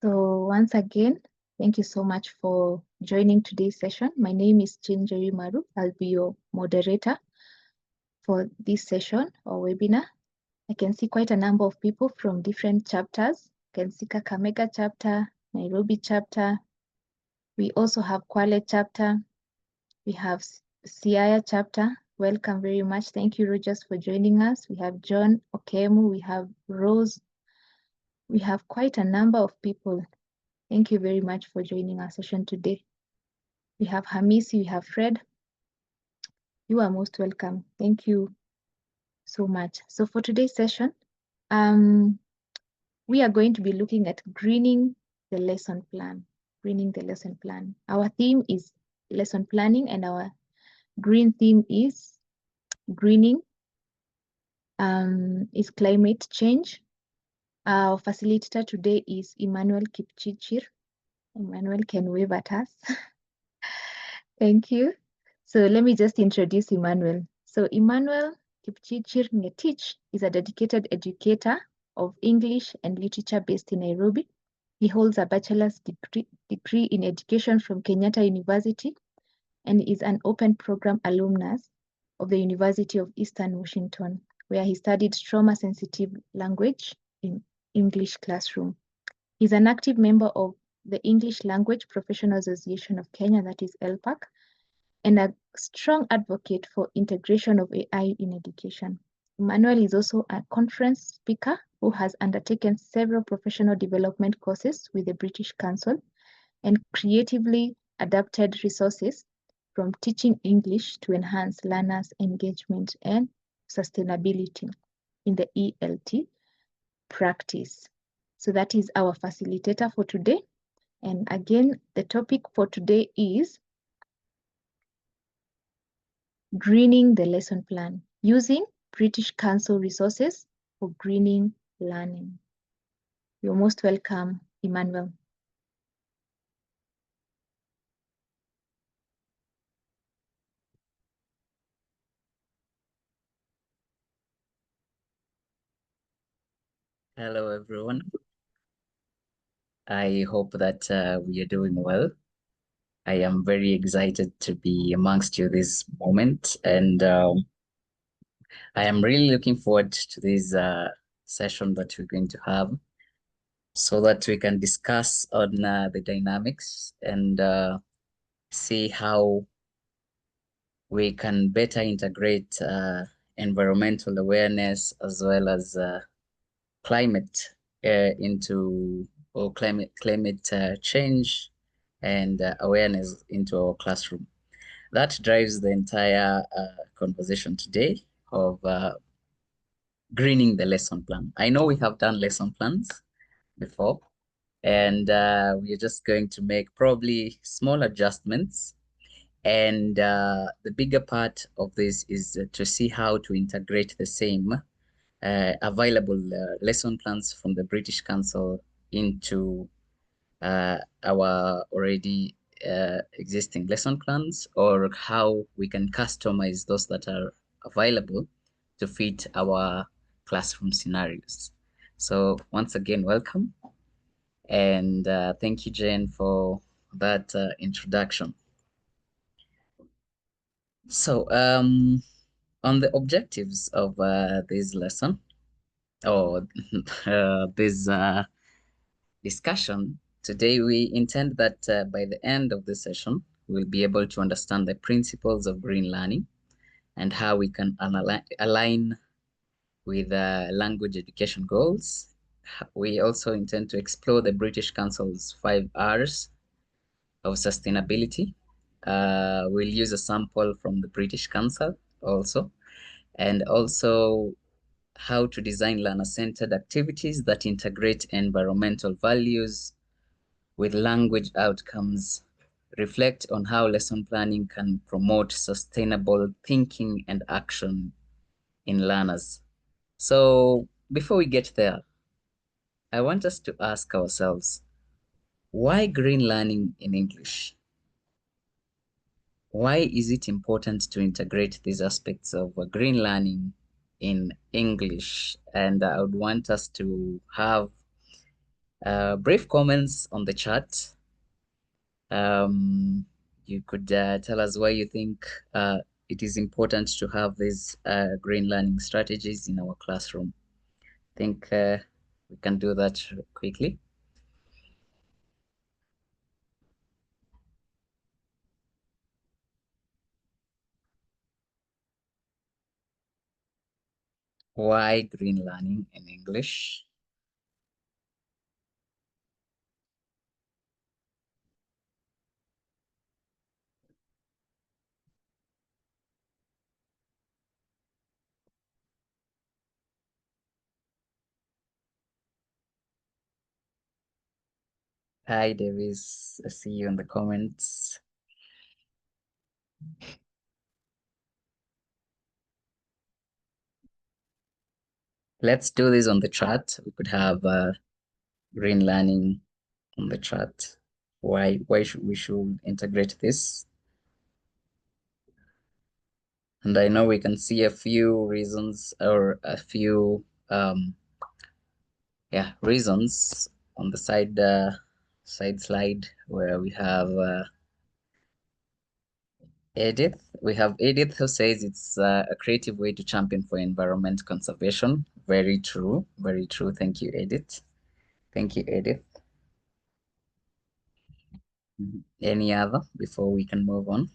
So once again, thank you so much for joining today's session. My name is Chinjeri Maru. I'll be your moderator for this session or webinar. I can see quite a number of people from different chapters. I can see Kakamega chapter, Nairobi chapter. We also have Kwale chapter. We have Siaya chapter. Welcome very much. Thank you, Rogers, for joining us. We have John Okemu. We have Rose. We have quite a number of people. Thank you very much for joining our session today. We have Hamisi, we have Fred. You are most welcome. Thank you so much. So for today's session, we are going to be looking at greening the lesson plan. Greening the lesson plan. Our theme is lesson planning, and our green theme is greening, is climate change. Our facilitator today is Emmanuel Kipchichir. Emmanuel can wave at us. Thank you. So let me just introduce Emmanuel. So Emmanuel Kipchichir Ngetich is a dedicated educator of English and literature based in Nairobi. He holds a bachelor's degree in education from Kenyatta University and is an open program alumnus of the University of Eastern Washington, where he studied trauma-sensitive language in English classroom. He's an active member of the English Language Professional Association of Kenya, that is ELPAC, and a strong advocate for integration of AI in education. Emmanuel is also a conference speaker who has undertaken several professional development courses with the British Council and creatively adapted resources from teaching English to enhance learners' engagement and sustainability in the ELT practice. So that is our facilitator for today. And again, the topic for today is greening the lesson plan, using British Council resources for greening learning. You're most welcome, Emmanuel. Hello, everyone. I hope that we are doing well. I am very excited to be amongst you this moment, and I am really looking forward to this session that we're going to have so that we can discuss on the dynamics and see how we can better integrate environmental awareness as well as climate into or climate change and awareness into our classroom. That drives the entire conversation today of greening the lesson plan. I know we have done lesson plans before, and we're just going to make probably small adjustments. And the bigger part of this is to see how to integrate the same available lesson plans from the British Council into our already existing lesson plans, or how we can customize those that are available to fit our classroom scenarios. So once again, welcome. And thank you, Jane, for that introduction. So on the objectives of this lesson, or this discussion, today we intend that by the end of the session, we'll be able to understand the principles of green learning and how we can align with language education goals. We also intend to explore the British Council's 5 R's of sustainability. We'll use a sample from the British Council also, and also how to design learner-centered activities that integrate environmental values with language outcomes, reflect on how lesson planning can promote sustainable thinking and action in learners. So before we get there, I want us to ask ourselves, why green learning in English? Why is it important to integrate these aspects of green learning in English? And I would want us to have Brief comments on the chat. You could tell us why you think it is important to have these green learning strategies in our classroom. I think we can do that quickly. Why green learning in English? Hi, Davis. I see you in the comments. Let's do this on the chat. We could have green learning on the chat. Why should we should integrate this? And I know we can see a few reasons or a few reasons on the side slide where we have Edith. We have Edith who says it's a creative way to champion for environment conservation. Very true. Very true. Thank you, Edith. Thank you, Edith. Any other before we can move on?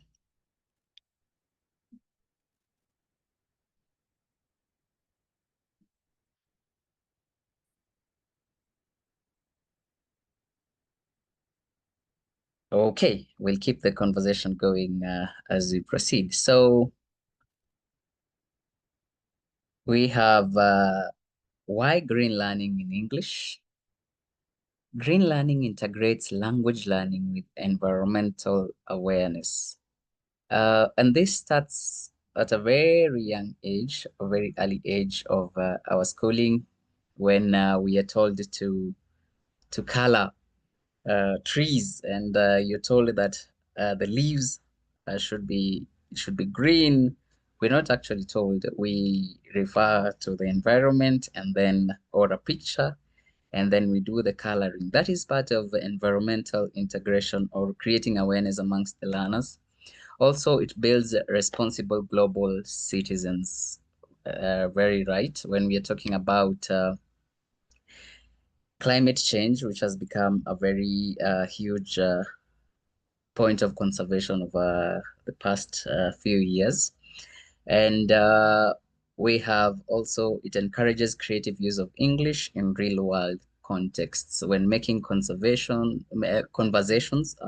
Okay, we'll keep the conversation going as we proceed. So we have why green learning in English? Green learning integrates language learning with environmental awareness. And this starts at a very young age, a very early age of our schooling, when we are told to color trees, and you're told that the leaves should be green. We're not actually told. We refer to the environment and then or a picture, and then we do the coloring. That is part of the environmental integration or creating awareness amongst the learners. Also, it builds responsible global citizens. Very right. When we are talking about climate change, which has become a very huge point of conservation over the past few years. And we have also, it encourages creative use of English in real world contexts when making conversations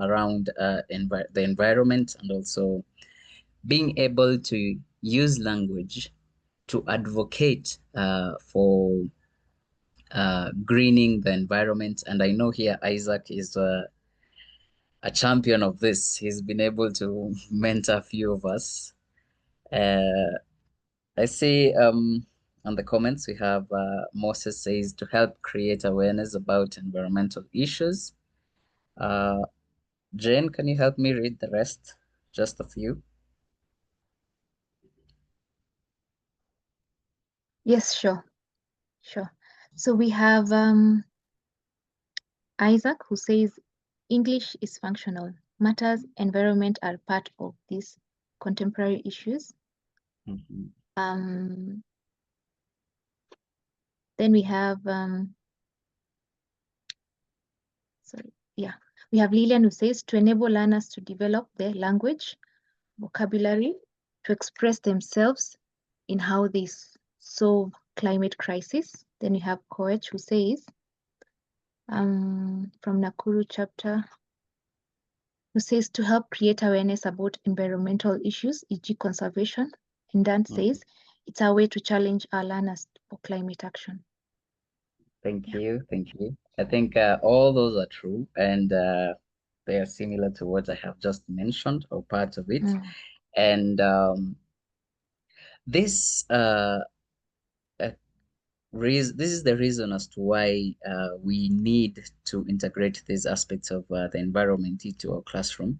around the environment, and also being able to use language to advocate for greening the environment. And I know here Isaac is a champion of this. He's been able to mentor a few of us. Uh, I see on the comments we have Moses says to help create awareness about environmental issues. Uh, Jane, can you help me read the rest? Just a few. Yes, sure. Sure. So we have Isaac who says English is functional. Matters, environment are part of these contemporary issues. Mhm. Then we have we have Lillian who says to enable learners to develop their language, vocabulary, to express themselves in how they solve climate crisis. Then we have Koech who says from Nakuru chapter, who says to help create awareness about environmental issues, e.g. conservation. And Dan says it's a way to challenge our learners for climate action. Thank you. Thank you. I think all those are true, and they are similar to what I have just mentioned or part of it. And this this is the reason as to why we need to integrate these aspects of the environment into our classroom,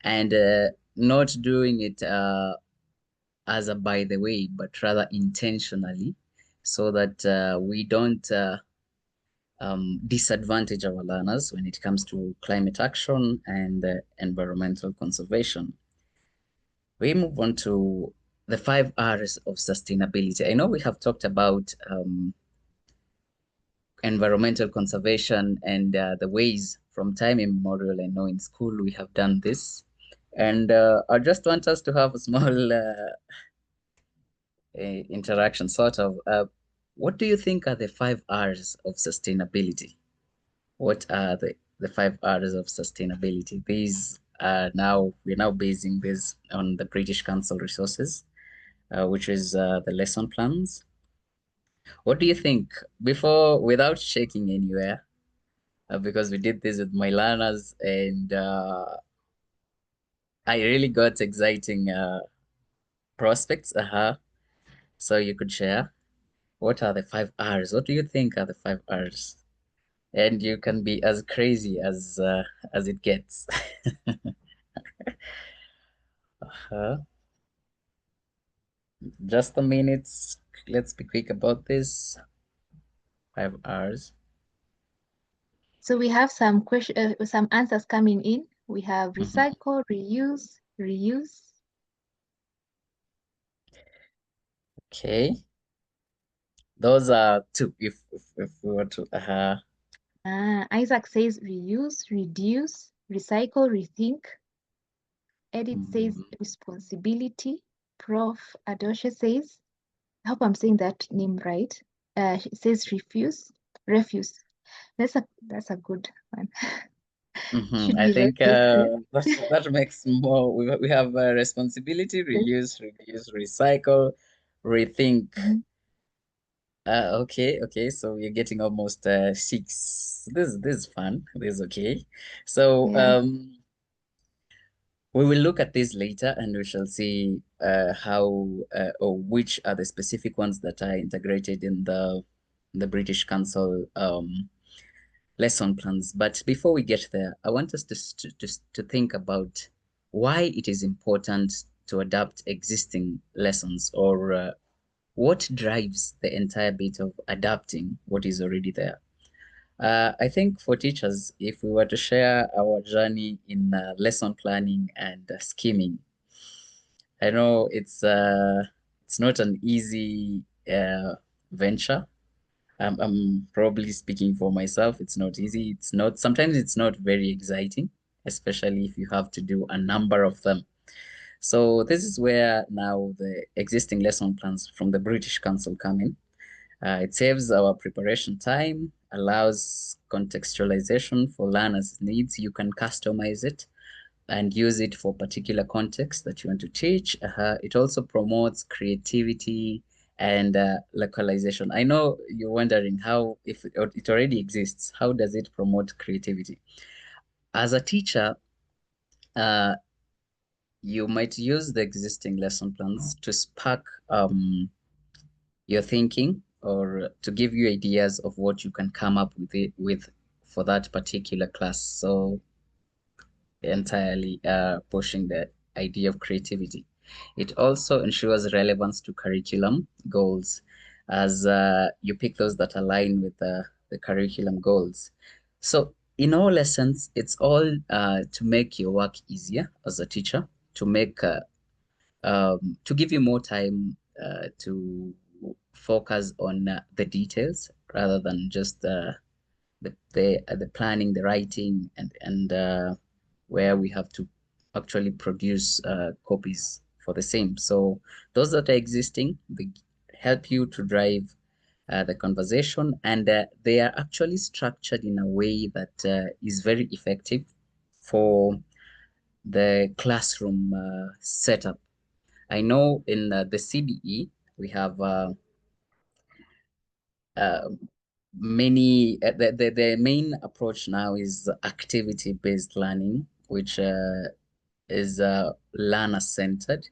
and not doing it as a by the way, but rather intentionally, so that we don't disadvantage our learners when it comes to climate action and environmental conservation. We move on to the 5 R's of sustainability. I know we have talked about environmental conservation and the ways from time immemorial. I know in school we have done this. And I just want us to have a small interaction, sort of. What do you think are the 5 R's of sustainability? What are the 5 R's of sustainability? These are now, we're now basing this on the British Council resources, which is the lesson plans. What do you think before, without shaking anywhere, because we did this with my learners and I really got exciting prospects. So you could share. What are the 5 R's? What do you think are the 5 R's? And you can be as crazy as it gets. Uh, just a minute. Let's be quick about this. 5 R's. So we have some answers coming in. We have Mhm. recycle, reuse, reuse. Okay. Those are two. If we were to Isaac says reuse, reduce, recycle, rethink. Edith says mm, responsibility. Prof. Adosha says, I hope I'm saying that name right. She says refuse. That's a good one. Should I be think refuse. Yeah. that makes more. We have responsibility, reuse, reduce, recycle, rethink. Mhm. Okay. So you're getting almost 6. This is fun. This is okay. So Yeah. we will look at this later, and we shall see how or which are the specific ones that are integrated in the British Council lesson plans. But before we get there, I want us to think about why it is important to adapt existing lessons, or what drives the entire bit of adapting what is already there. I think for teachers, if we were to share our journey in lesson planning and scheming, I know it's not an easy venture. I'm probably speaking for myself. It's not easy. It's not, sometimes it's not very exciting, especially if you have to do a number of them. So this is where now the existing lesson plans from the British Council come in. It saves our preparation time, allows contextualization for learners' needs. You can customize it and use it for particular context that you want to teach. It also promotes creativity and localization. I know you're wondering how, if it already exists, how does it promote creativity? As a teacher, uh, you might use the existing lesson plans to spark your thinking, or to give you ideas of what you can come up with for that particular class. So entirely pushing the idea of creativity. It also ensures relevance to curriculum goals, as you pick those that align with the curriculum goals. So in all lessons, it's all to make your work easier as a teacher, to make to give you more time to focus on the details rather than just the planning, the writing, and where we have to actually produce copies for the same. So those that are existing, they help you to drive the conversation, and they are actually structured in a way that is very effective for the classroom setup. I know in the CBE we have uh, many the main approach now is activity-based learning, which is learner-centered.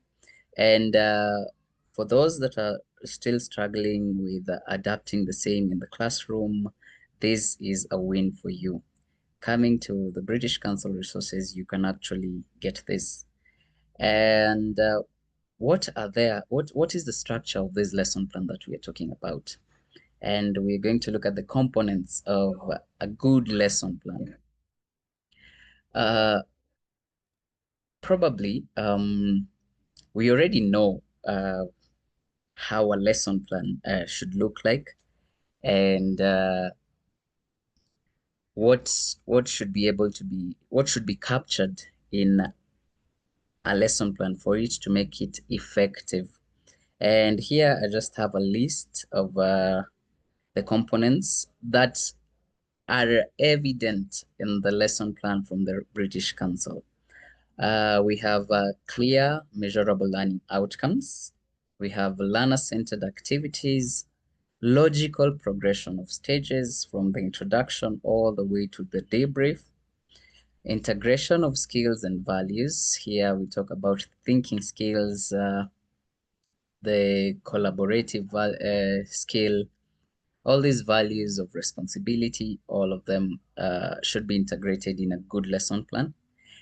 And for those that are still struggling with adapting the same in the classroom, this is a win for you. Coming to the British Council resources, you can actually get this. And what are there? What is the structure of this lesson plan that we are talking about? and we're going to look at the components of a good lesson plan. Probably, we already know how a lesson plan should look like, and what should be captured in a lesson plan for it to make it effective. And here I just have a list of the components that are evident in the lesson plan from the British Council. We have clear, measurable learning outcomes. We have learner-centered activities, logical progression of stages from the introduction all the way to the debrief, integration of skills and values. Here we talk about thinking skills, the collaborative skill, all these values of responsibility, all of them should be integrated in a good lesson plan.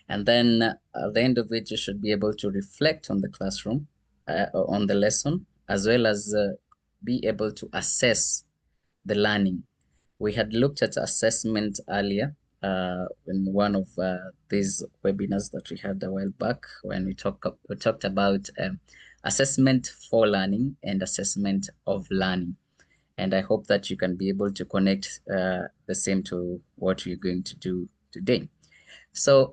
And then at the end of it, you should be able to reflect on the classroom, on the lesson, as well as be able to assess the learning. We had looked at assessment earlier in one of these webinars that we had a while back when we talked about assessment for learning and assessment of learning. And I hope that you can be able to connect the same to what we're going to do today. So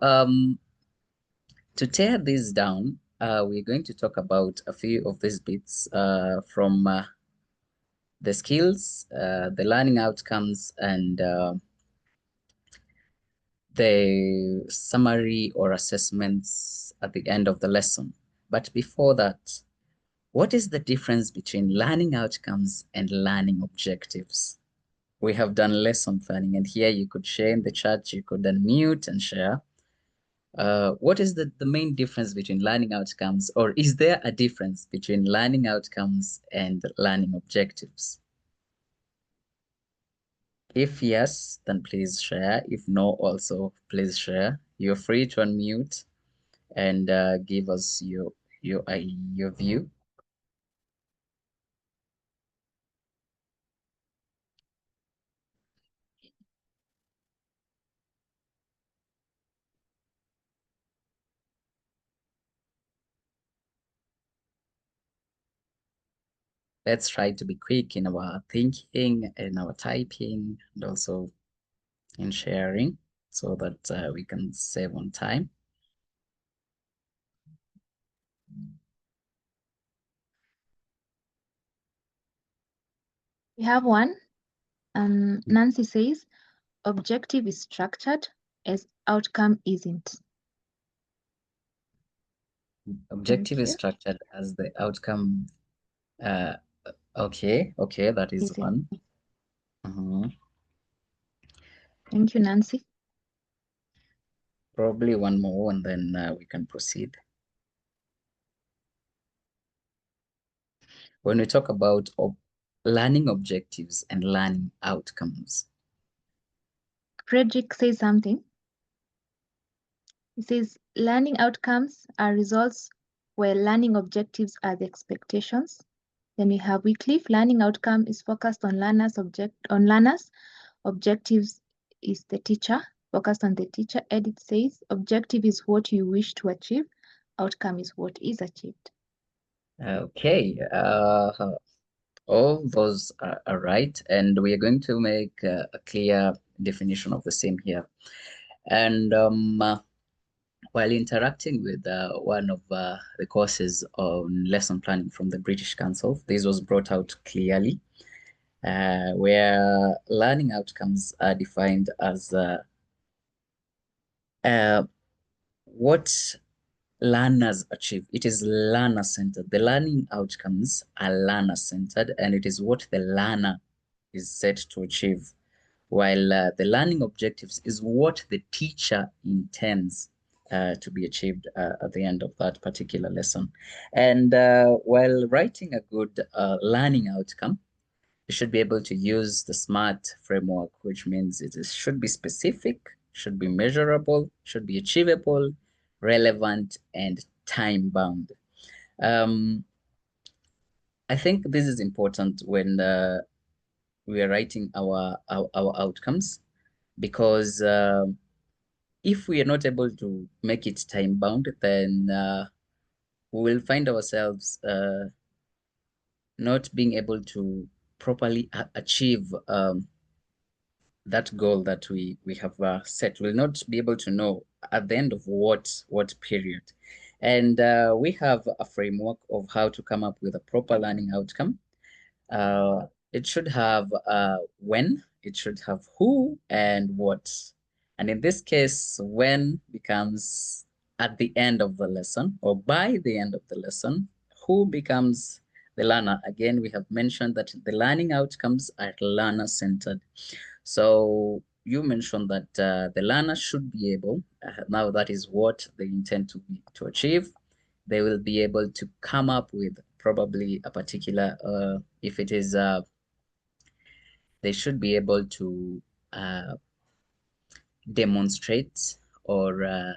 to tear this down, we're going to talk about a few of these bits from the skills, the learning outcomes, and the summary or assessments at the end of the lesson. But before that, what is the difference between learning outcomes and learning objectives? We have done lesson planning, and here you could share in the chat, you could unmute and share. What is the main difference between learning outcomes, or is there a difference between learning outcomes and learning objectives? If yes, then please share. If no, also please share. You're free to unmute and give us your view. Let's try to be quick in our thinking and our typing and also in sharing so that we can save on time. We have one. Nancy says, objective is structured as outcome isn't. Objective is structured as the outcome. Okay, that is one. Thank you, Nancy. Probably one more, and then we can proceed. When we talk about learning objectives and learning outcomes. Frederick says something. He says, learning outcomes are results where learning objectives are the expectations. Then we have Wycliffe, learning outcome is focused on learners, objectives is the teacher, focused on the teacher. Edith says, objective is what you wish to achieve, outcome is what is achieved. Okay, all those are right, and we are going to make a clear definition of the same here. And while interacting with one of the courses on lesson planning from the British Council, this was brought out clearly, where learning outcomes are defined as what learners achieve. It is learner-centered. The learning outcomes are learner-centered, and it is what the learner is set to achieve, while the learning objectives is what the teacher intends to be achieved at the end of that particular lesson. And while writing a good learning outcome, you should be able to use the SMART framework, which means it should be specific, should be measurable, should be achievable, relevant, and time-bound. I think this is important when we are writing our outcomes, because if we are not able to make it time bound, then we will find ourselves not being able to properly achieve that goal that we have set. We'll not be able to know at the end of what period. And we have a framework of how to come up with a proper learning outcome. It should have when, it should have who and what. And in this case, when becomes at the end of the lesson or by the end of the lesson. Who becomes the learner. Again, we have mentioned that the learning outcomes are learner-centered. So you mentioned that the learner should be able, now that is what they intend to achieve, they will be able to come up with probably a particular, if it is, they should be able to demonstrate or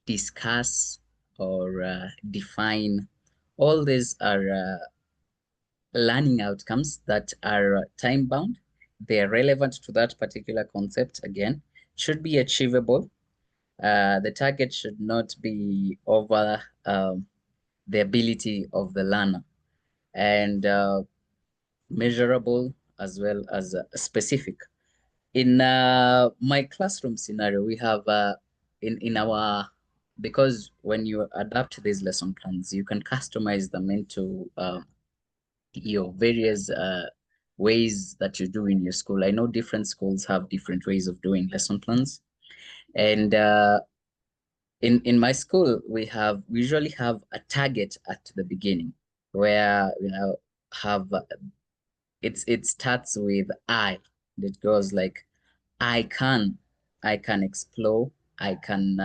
discuss or define. All these are learning outcomes that are time bound. They are relevant to that particular concept. Again, should be achievable. The target should not be over the ability of the learner, and measurable as well as specific. In my classroom scenario, we have in our, because when you adapt these lesson plans, you can customize them into your various ways that you do in your school. I know different schools have different ways of doing lesson plans, and in my school we usually have a target at the beginning, where have it starts with I. It goes like I can explore, I can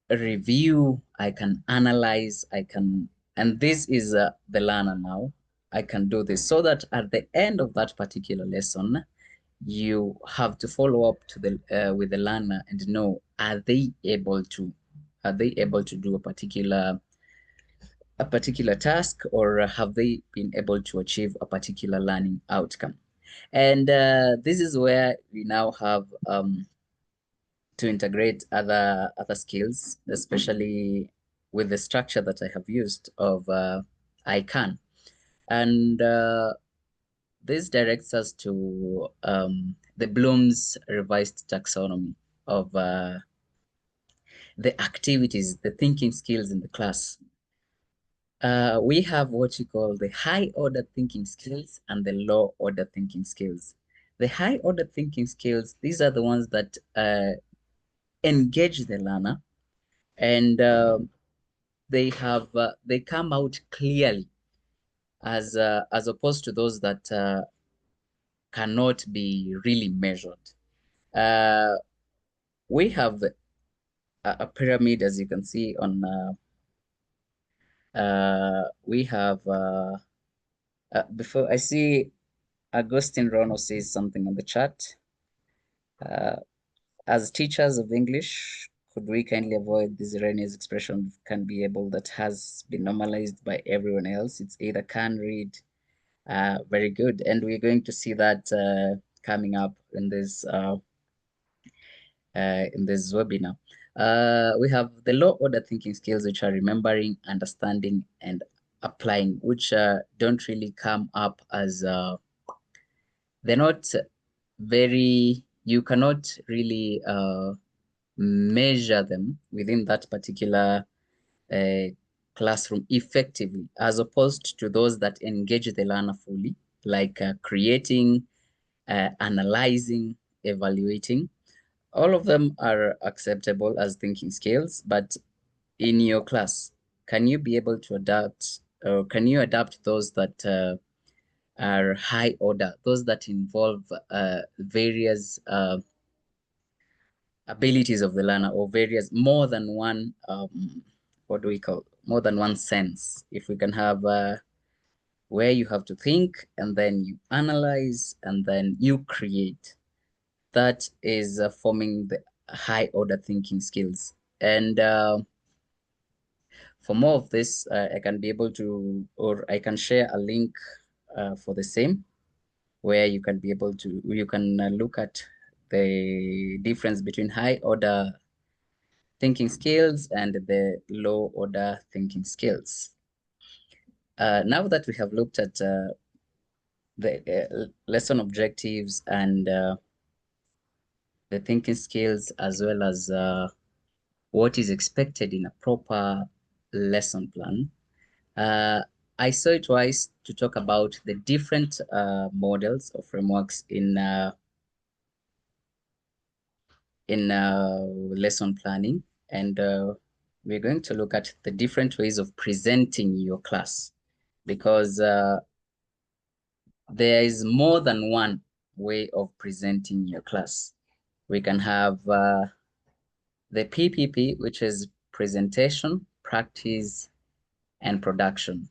review, I can analyze, and this is the learner now. I can do this, so that at the end of that particular lesson, you have to follow up to the with the learner and know, are they able to do a particular task, or have they been able to achieve a particular learning outcome. And this is where we now have to integrate other skills, especially with the structure that I have used of I can. And this directs us to the Bloom's revised taxonomy of the activities, the thinking skills in the class. We have what you call the high order thinking skills and the low order thinking skills. The high order thinking skills, these are the ones that engage the learner, and they come out clearly, as opposed to those that cannot be really measured. We have a pyramid, as you can see on. We have before I see Agustin Rono says something on the chat. As teachers of English, could we kindly avoid this erroneous expression "can be able" that has been normalized by everyone else? It's either can read. Very good. And we're going to see that coming up in this webinar. We have the low order thinking skills, which are remembering, understanding, and applying, which don't really come up as they're not very, you cannot really measure them within that particular classroom effectively, as opposed to those that engage the learner fully, like creating, analyzing, evaluating. All of them are acceptable as thinking skills, but in your class, can you be able to adapt, or can you adapt those that are high order, those that involve various abilities of the learner, or various, more than one, what do we call, more than one sense? If we can have where you have to think, and then you analyze, and then you create. That is forming the high order thinking skills. And for more of this, I can be able to, or I can share a link for the same, where you can be able to, you can look at the difference between high order thinking skills and the low order thinking skills. Now that we have looked at the lesson objectives and the thinking skills, as well as what is expected in a proper lesson plan, I saw it wise to talk about the different models or frameworks in lesson planning, and we're going to look at the different ways of presenting your class, because there is more than one way of presenting your class. We can have the PPP, which is presentation, practice, and production.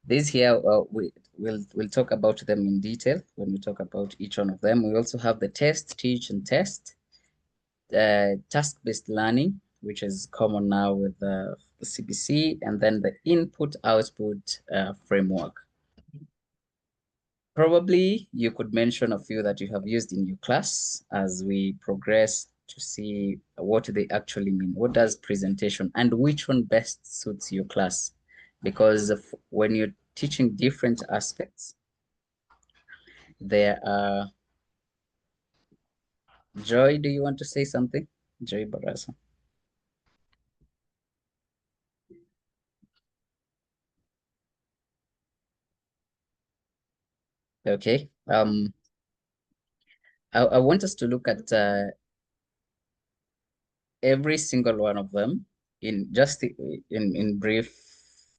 These here, we'll talk about them in detail when we talk about each one of them. We also have the test, teach, and test. Task-based learning, which is common now with the CBC, and then the input-output framework. Probably you could mention a few that you have used in your class as we progress to see what they actually mean. What does presentation, and which one best suits your class? Because when you're teaching different aspects, there are... Joy, do you want to say something? Joy Barasa. Okay. I want us to look at every single one of them in just in brief,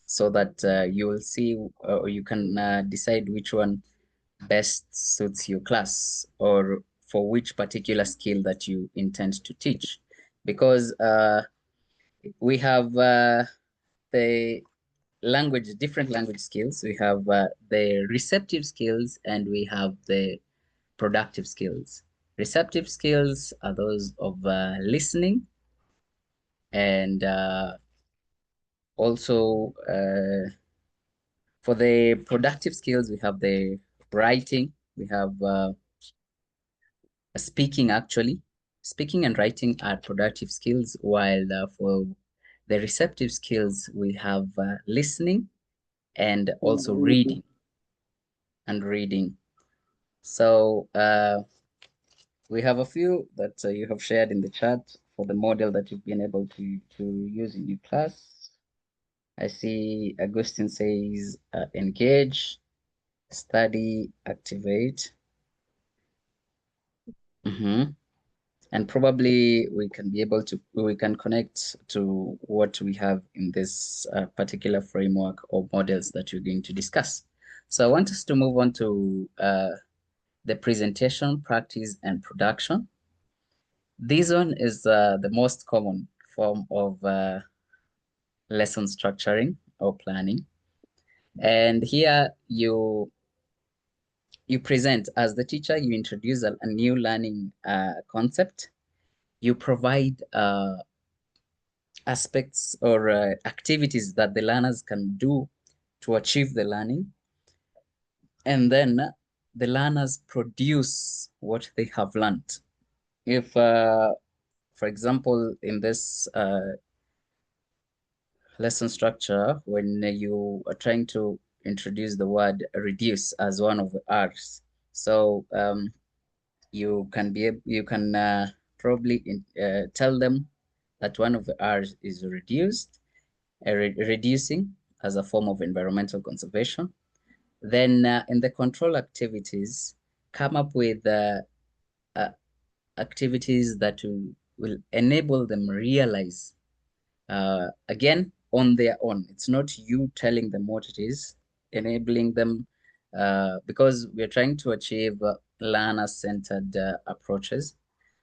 so that you will see, or you can decide which one best suits your class, or for which particular skill that you intend to teach. Because we have the different language skills. We have the receptive skills, and we have the productive skills. Receptive skills are those of listening, and also for the productive skills, we have the writing, we have speaking. Actually, speaking and writing are productive skills, while for the receptive skills, we have listening and also reading. So we have a few that you have shared in the chat for the model that you've been able to use in your class. I see Augustine says engage, study, activate. And probably we can connect to what we have in this particular framework or models that we're going to discuss. So I want us to move on to the presentation, practice, and production. This one is the most common form of lesson structuring or planning. And here you present, as the teacher, you introduce a new learning concept. You provide aspects or activities that the learners can do to achieve the learning. And then the learners produce what they have learned. If, for example, in this lesson structure, when you are trying to introduce the word reduce as one of the R's, so you can probably tell them that one of the R's is reducing as a form of environmental conservation. Then in the control activities, come up with activities that will enable them realize, again, on their own. It's not you telling them what it is, enabling them, because we're trying to achieve learner-centered approaches.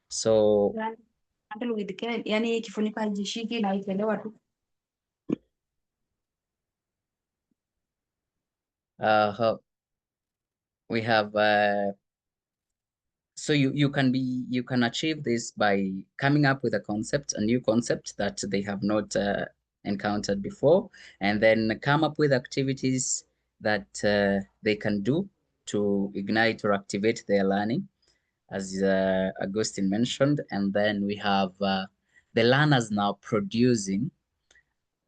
So we have so you can achieve this by coming up with a new concept that they have not encountered before, and then come up with activities that they can do to ignite or activate their learning, as Augustine mentioned. And then we have the learners now producing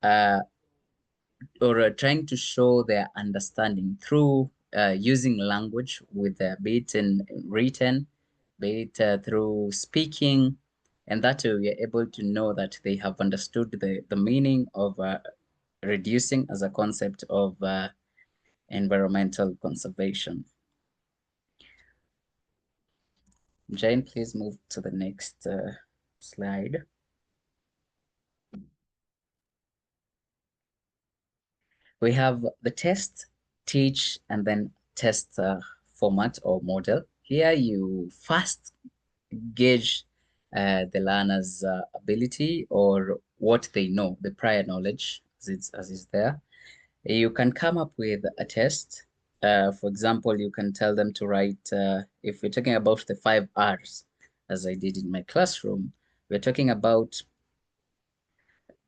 uh, or trying to show their understanding through using language, with be it in written, be it through speaking, and that way we are able to know that they have understood the meaning of reducing as a concept of environmental conservation. Jane, please move to the next slide. We have the test, teach, and then test format or model. Here you first gauge the learner's ability or what they know, the prior knowledge as is there. You can come up with a test. For example, you can tell them to write, if we're talking about the 5 R's, as I did in my classroom, we're talking about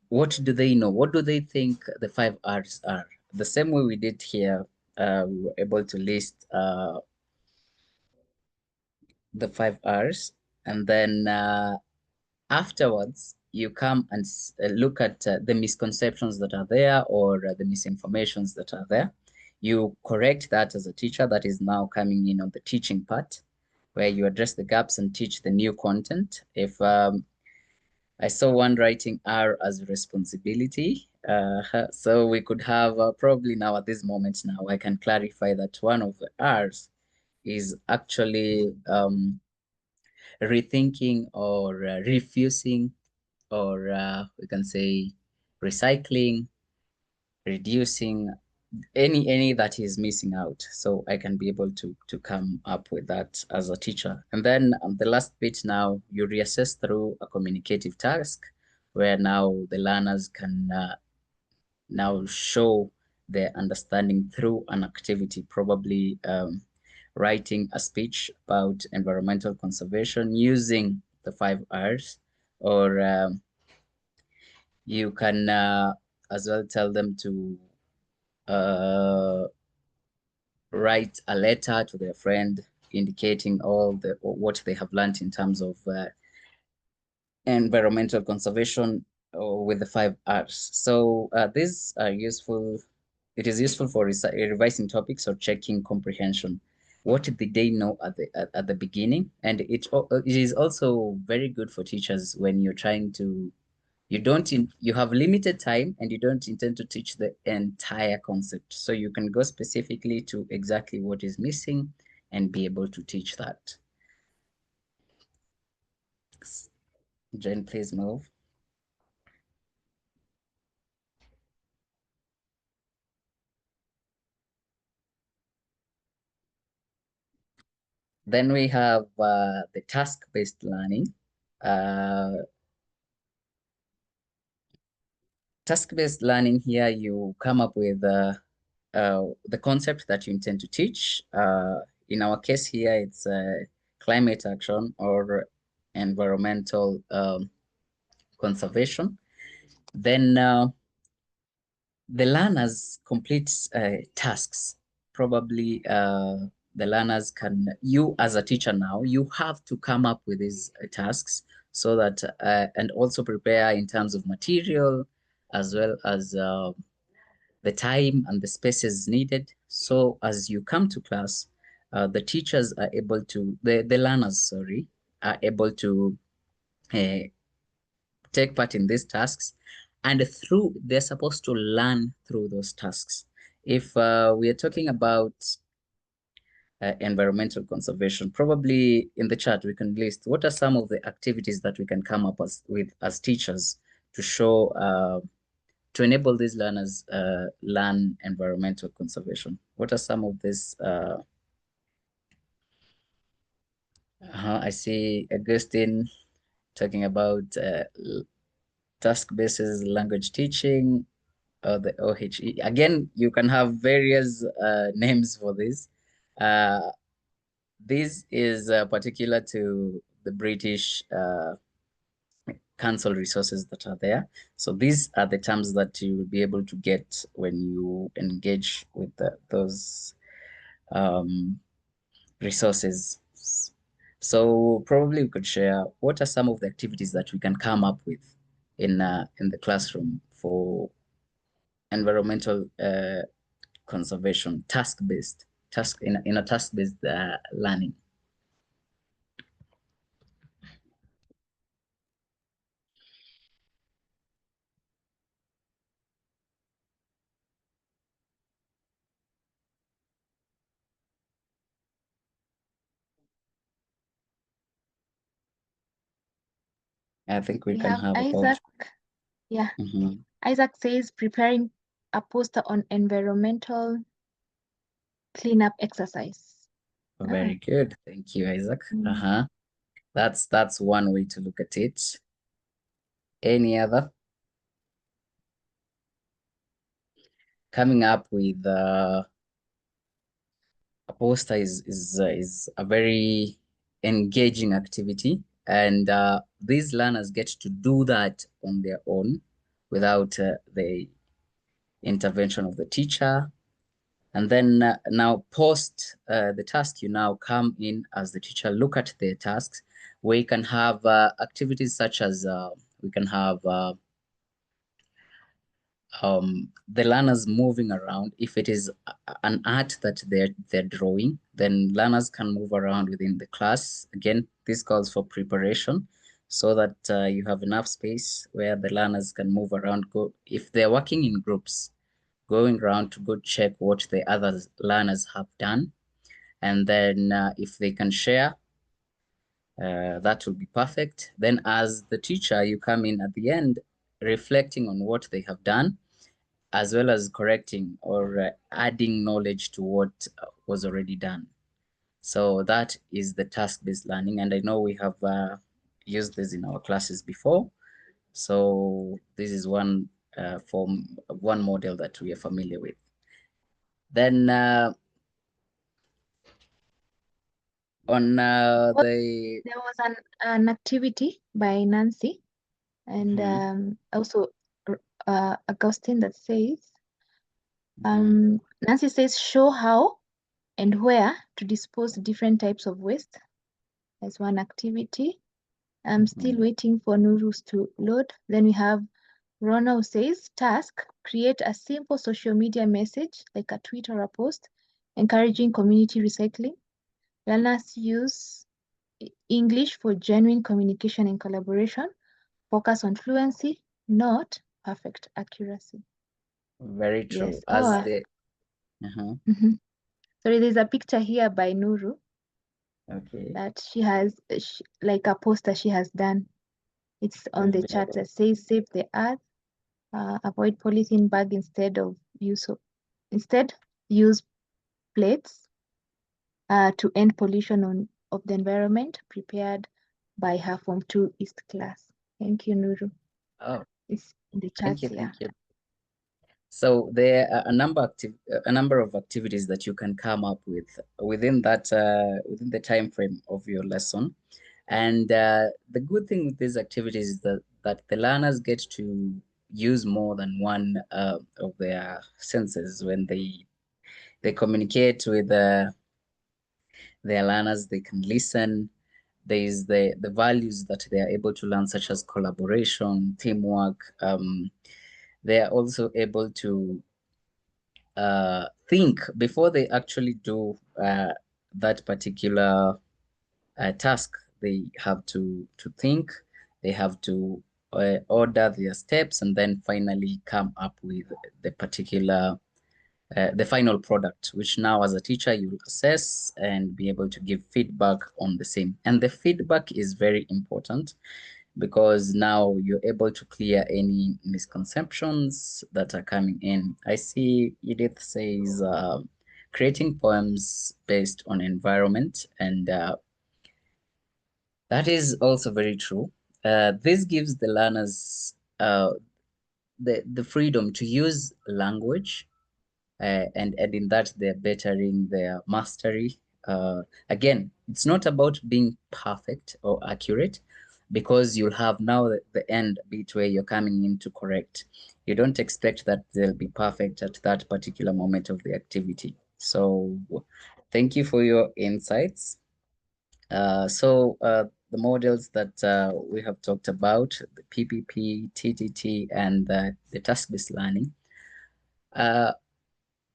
what do they know? What do they think the 5 R's are? The same way we did here, we were able to list the 5 R's, and then afterwards, you come and look at the misconceptions that are there, or the misinformations that are there. You correct that as a teacher. That is now coming in on the teaching part, where you address the gaps and teach the new content. If I saw one writing R as responsibility, so we could have probably now at this moment now, I can clarify that one of the R's is actually rethinking or refusing, or we can say recycling, reducing any that is missing out. So I can be able to come up with that as a teacher. And then the last bit now, you reassess through a communicative task, where now the learners can now show their understanding through an activity, probably writing a speech about environmental conservation using the 5 R's, or you can as well tell them to write a letter to their friend indicating all what they have learned in terms of environmental conservation, with the 5 R's. So these are useful. It is useful for revising topics or checking comprehension. What did they know at the beginning? And it is also very good for teachers when you're trying to, you have limited time and you don't intend to teach the entire concept. So you can go specifically to exactly what is missing and be able to teach that. Jen, please move. Then we have the task-based learning. Task-based learning, here you come up with the concept that you intend to teach. In our case here, it's climate action or environmental conservation. Then the learners complete tasks. Probably the learners can, you as a teacher now, you have to come up with these tasks, so that, and also prepare in terms of material, as well as the time and the spaces needed. So as you come to class, the teachers are able to, the learners, sorry, are able to take part in these tasks, and they're supposed to learn through those tasks. If we are talking about environmental conservation, probably in the chat we can list what are some of the activities that we can come up with as teachers to show, to enable these learners learn environmental conservation. What are some of these? I see Augustine talking about task-based language teaching, or the OHE. Again, you can have various names for this. This is particular to the British cancel resources that are there. So these are the terms that you will be able to get when you engage with those resources. So probably we could share what are some of the activities that we can come up with in the classroom for environmental conservation, task-based, in a task-based learning. I think we We can have have about Isaac. Yeah. Isaac says preparing a poster on environmental cleanup exercise. very good. Thank you, Isaac. That's one way to look at it. Any other? Coming up with a poster is a very engaging activity, and these learners get to do that on their own without the intervention of the teacher. And then now post the task, you now come in as the teacher, look at the tasks, where you can have activities such as we can have the learners moving around. If it is an art that they're drawing, then learners can move around within the class. Again, this calls for preparation so that you have enough space where the learners can move around. Go if they're working in groups, going around to go check what the other learners have done. And then if they can share, that will be perfect. Then as the teacher, you come in at the end, reflecting on what they have done, as well as correcting or adding knowledge to what was already done. So that is the task-based learning. And I know we have used this in our classes before. So this is one one model that we are familiar with. Then on There was an activity by Nancy and also Augustine that says, Nancy says, show how and where to dispose different types of waste. As one activity. I'm still waiting for Nurus to load. Then we have Rona who says, task, create a simple social media message like a tweet or a post, encouraging community recycling. Learners use English for genuine communication and collaboration. Focus on fluency, not perfect accuracy. Very true. Yes. As the Sorry, there's a picture here by Nuru. Okay. That she has like a poster she has done. It's on the chat that says save the earth, avoid polythene bag instead use plates to end pollution of the environment, prepared by her Form 2 East class. Thank you, Nuru. Oh, it's in the chat. Thank you. So there are a number of activities that you can come up with within that within the time frame of your lesson. And the good thing with these activities is that the learners get to use more than one of their senses when they communicate with their learners. They can listen. There is the values that they are able to learn, such as collaboration, teamwork. They are also able to think before they actually do that particular task. They have to think, they have to order their steps, and then finally come up with the particular the final product, which now as a teacher you will assess and be able to give feedback on the same. And the feedback is very important because now you're able to clear any misconceptions that are coming in. I see Edith says creating poems based on environment, and that is also very true. This gives the learners the freedom to use language, and in that they're bettering their mastery. Again, it's not about being perfect or accurate, because you'll have now the end bit where you're coming in to correct. You don't expect that they'll be perfect at that particular moment of the activity. So thank you for your insights. The models that we have talked about, the PPP, TTT, and the task-based learning,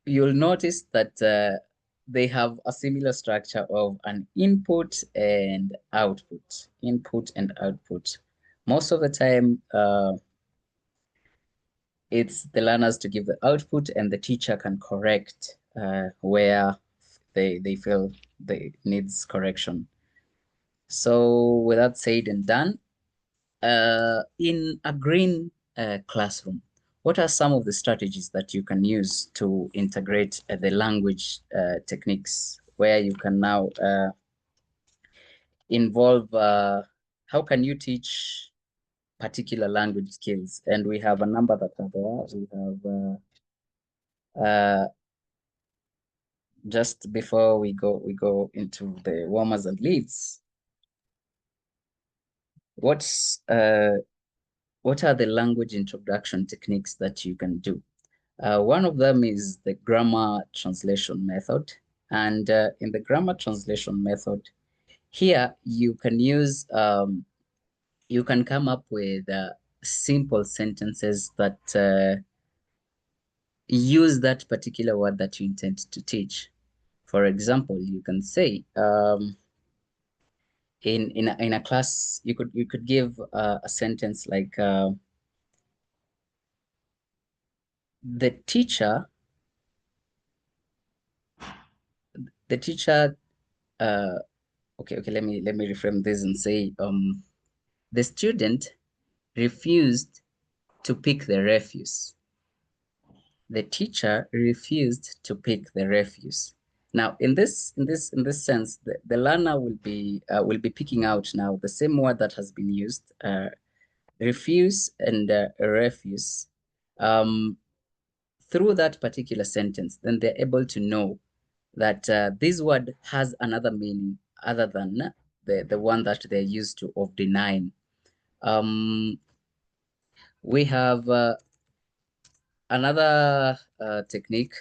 you'll notice that they have a similar structure of an input and output, input and output. Most of the time, it's the learners to give the output and the teacher can correct where they feel they needs correction. So with that said and done, in a green classroom, what are some of the strategies that you can use to integrate the language techniques where you can now involve, how can you teach particular language skills? And we have a number that are there. We have just before we go into the warmers and leads. What are the language introduction techniques that you can do? One of them is the grammar translation method. And in the grammar translation method, here you can use, you can come up with simple sentences that use that particular word that you intend to teach. For example, you can say, in a class, you could give a sentence like, the teacher okay, let me reframe this and say, the student refused to pick the refuse. The teacher refused to pick the refuse. Now, in this sense, the learner will be picking out now the same word that has been used, refuse and refuse, through that particular sentence. Then they're able to know that this word has another meaning other than the one that they're used to of denying. We have another technique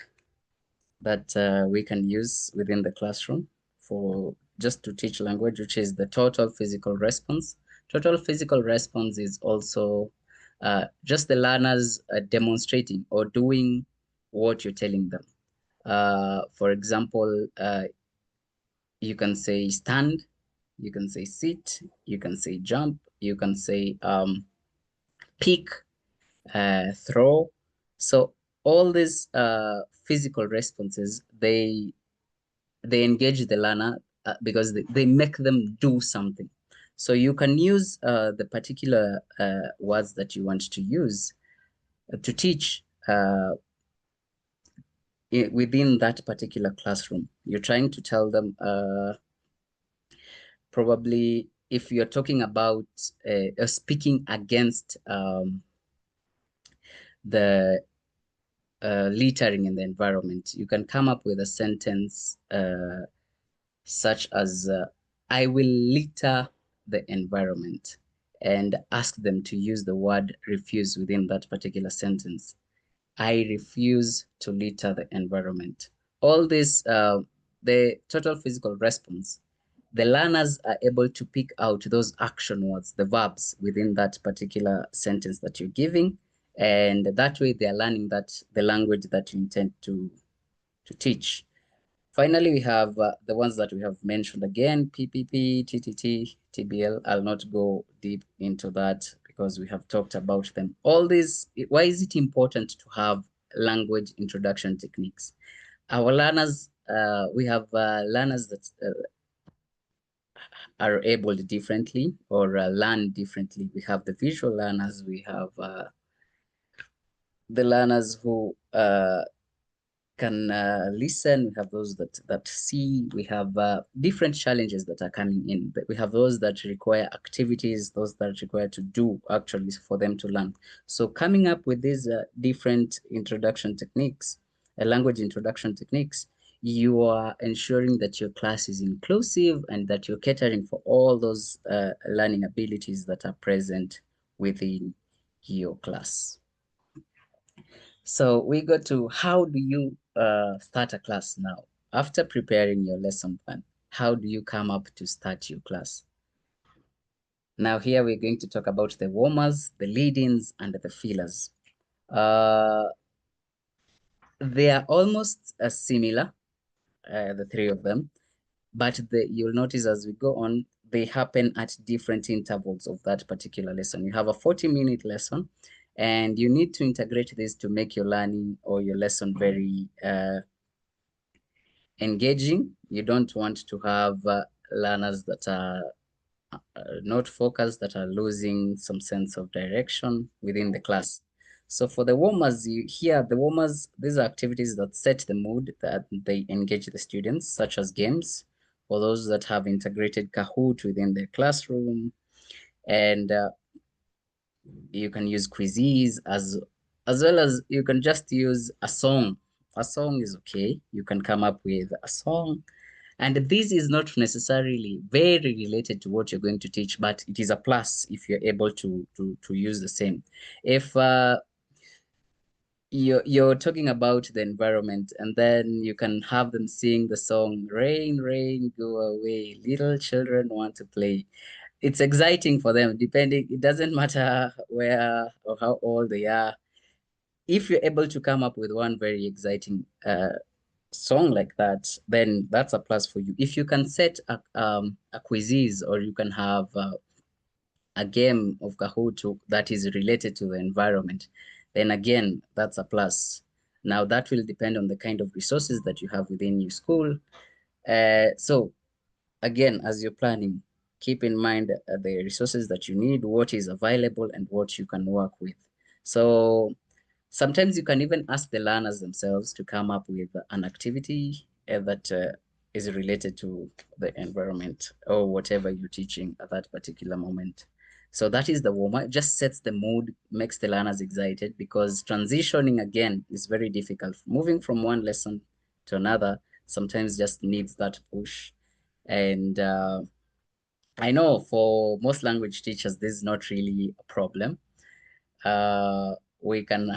that we can use within the classroom for just to teach language, which is the total physical response. Total physical response is also just the learners demonstrating or doing what you're telling them. For example, you can say stand, you can say sit, you can say jump, you can say pick, throw. So all these physical responses, they engage the learner because they make them do something. So you can use the particular words that you want to use to teach within that particular classroom. You're trying to tell them, probably if you're talking about speaking against the littering in the environment, you can come up with a sentence such as, I will litter the environment, and ask them to use the word refuse within that particular sentence. I refuse to litter the environment. All this, the total physical response, the learners are able to pick out those action words, the verbs within that particular sentence that you're giving. And that way they're learning that the language that you intend to teach. Finally, we have the ones that we have mentioned again, PPP, TTT, TBL. I'll not go deep into that because we have talked about them. All these, why is it important to have language introduction techniques? Our learners, we have learners that are able differently or learn differently. We have the visual learners, we have the learners who can listen, we have those that see, we have different challenges that are coming in. We have those that require activities, those that require to do actually for them to learn. So coming up with these different introduction techniques, language introduction techniques, you are ensuring that your class is inclusive and that you're catering for all those learning abilities that are present within your class. So we go to how do you start a class now? After preparing your lesson plan, how do you come up to start your class? Now here we're going to talk about the warmers, the lead-ins, and the fillers. Uh, they are almost similar, the three of them, but you'll notice as we go on, they happen at different intervals of that particular lesson. You have a 40-minute lesson, and you need to integrate this to make your learning or your lesson very engaging. You don't want to have learners that are not focused, that are losing some sense of direction within the class. So for the warmers, the warmers, these are activities that set the mood, that they engage the students, such as games, for those that have integrated Kahoot within their classroom. And you can use quizzes as well as you can just use a song. A song is okay. You can come up with a song. And this is not necessarily very related to what you're going to teach, but it is a plus if you're able to use the same. If you're talking about the environment, and then you can have them sing the song, Rain, Rain, Go Away, Little Children Want to Play. It's exciting for them, depending, it doesn't matter where or how old they are. If you're able to come up with one very exciting song like that, then that's a plus for you. If you can set a quizzes, or you can have a game of Kahoot that is related to the environment, then again, that's a plus. Now that will depend on the kind of resources that you have within your school. So again, as you're planning, keep in mind the resources that you need, what is available, and what you can work with. So sometimes you can even ask the learners themselves to come up with an activity that is related to the environment or whatever you're teaching at that particular moment. So that is the warmer. It just sets the mood, makes the learners excited, because transitioning again is very difficult. Moving from one lesson to another sometimes just needs that push. And I know for most language teachers, this is not really a problem. We can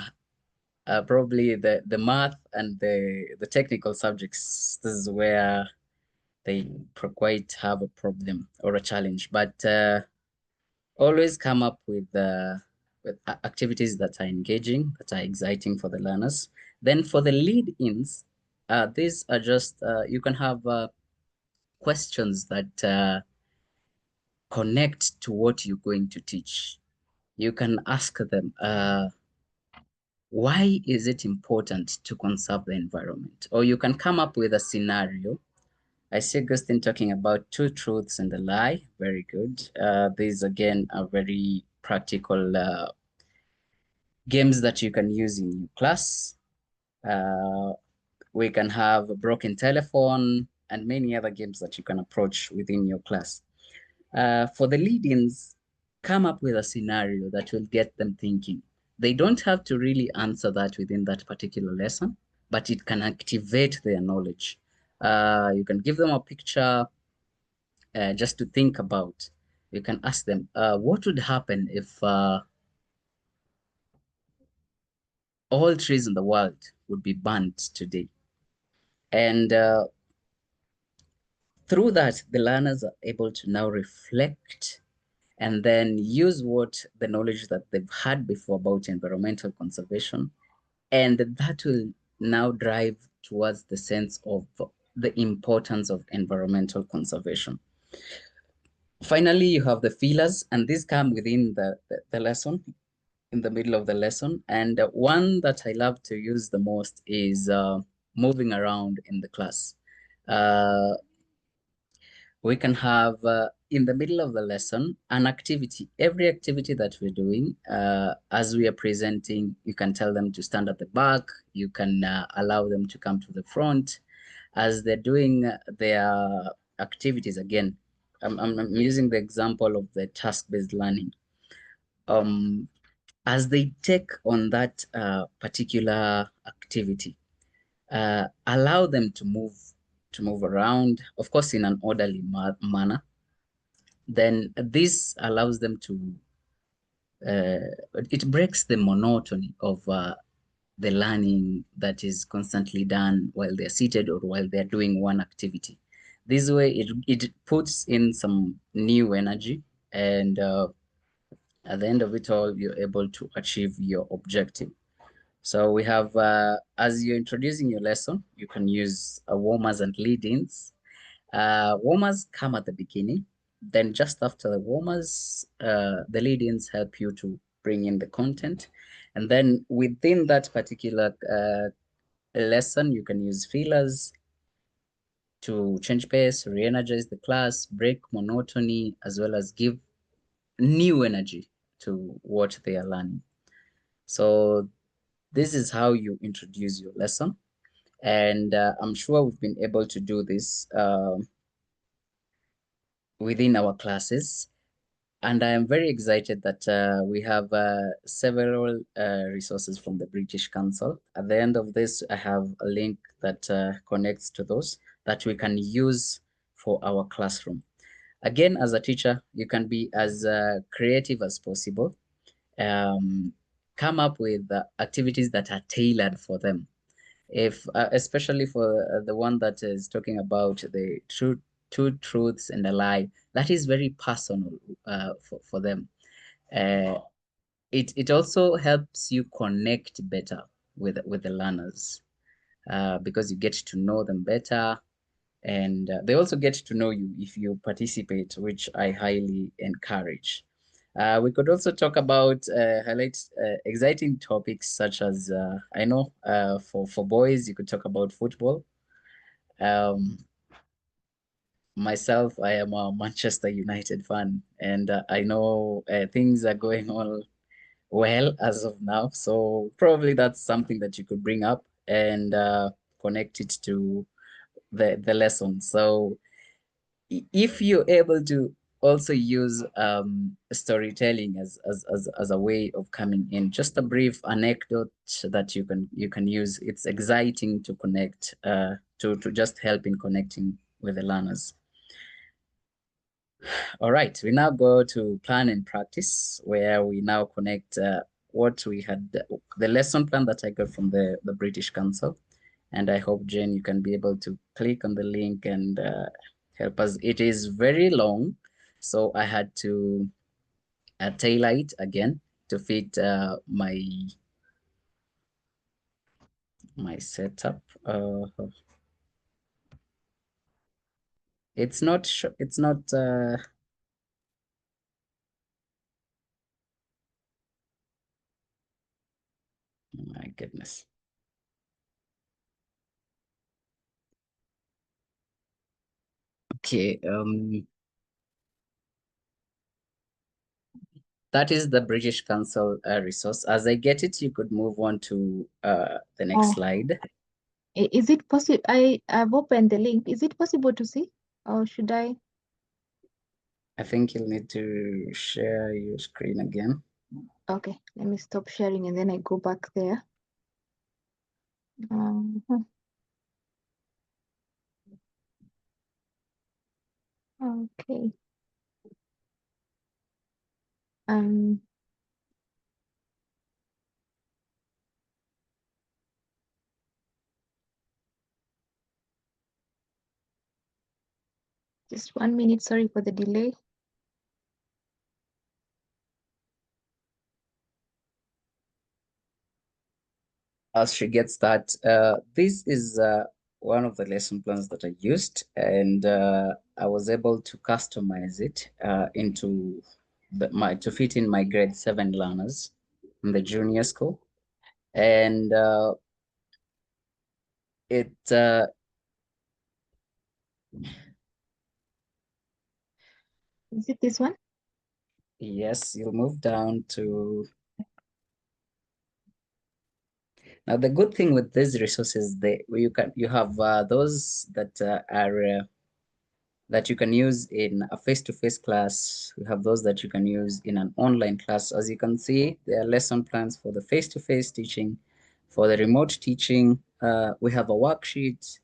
probably the math and the technical subjects, this is where they quite have a problem or a challenge. But always come up with activities that are engaging, that are exciting for the learners. Then for the lead-ins, these are just you can have questions that connect to what you're going to teach. You can ask them, why is it important to conserve the environment? Or you can come up with a scenario. I see Augustine talking about two truths and a lie. Very good. These again are very practical games that you can use in your class. We can have a broken telephone and many other games that you can approach within your class. For the lead-ins, come up with a scenario that will get them thinking. They don't have to really answer that within that particular lesson, but it can activate their knowledge. You can give them a picture just to think about. You can ask them, what would happen if all trees in the world would be burnt today? And through that, the learners are able to now reflect and then use what the knowledge that they've had before about environmental conservation. And that will now drive towards the sense of the importance of environmental conservation. Finally, you have the fillers, and these come within the lesson, in the middle of the lesson. And one that I love to use the most is moving around in the class. We can have in the middle of the lesson an activity. Every activity that we're doing, as we are presenting, you can tell them to stand at the back. You can allow them to come to the front. As they're doing their activities, again, I'm using the example of the task-based learning. As they take on that particular activity, allow them to move around, of course, in an orderly manner. Then this allows them to it breaks the monotony of the learning that is constantly done while they're seated or while they're doing one activity. This way, it puts in some new energy, and at the end of it all, you're able to achieve your objective. So we have, as you're introducing your lesson, you can use warmers and lead-ins. Warmers come at the beginning. Then just after the warmers, the lead-ins help you to bring in the content. And then within that particular lesson, you can use fillers to change pace, re-energize the class, break monotony, as well as give new energy to what they are learning. So this is how you introduce your lesson. And I'm sure we've been able to do this within our classes. And I am very excited that we have several resources from the British Council. At the end of this, I have a link that connects to those that we can use for our classroom. Again, as a teacher, you can be as creative as possible. Come up with activities that are tailored for them. If especially for the one that is talking about the two truths and a lie, that is very personal for them. It also helps you connect better with the learners because you get to know them better, and they also get to know you if you participate, which I highly encourage. We could also talk about highlight exciting topics such as I know for boys you could talk about football. Um, Myself, I am a Manchester United fan, and I know things are going on well as of now. So probably that's something that you could bring up and connect it to the lesson. So if you're able to also use storytelling as a way of coming in, just a brief anecdote that you can use. It's exciting to connect to just help in connecting with the learners. All right, we now go to plan and practice, where we now connect what we had, the lesson plan that I got from the British Council. And I hope, Jane, you can be able to click on the link and help us. It is very long, so I had to tailor it again to fit my setup. It's not. It's not. My goodness. Okay. That is the British Council resource. As I get it, you could move on to the next Oh, slide. is it possible? I've opened the link. Is it possible to see? Or should I? I think you'll need to share your screen again. Okay, let me stop sharing and then I go back there. Okay. Um, just 1 minute. Sorry for the delay. As she gets that, this is one of the lesson plans that I used, and I was able to customize it into to fit in my grade 7 learners in the junior school. And it Is it this one? yes, you'll move down to. Now, the good thing with these resources, you have those that are that you can use in a face-to-face class. We have those that you can use in an online class. As you can see, there are lesson plans for the face-to-face teaching, for the remote teaching, we have a worksheet,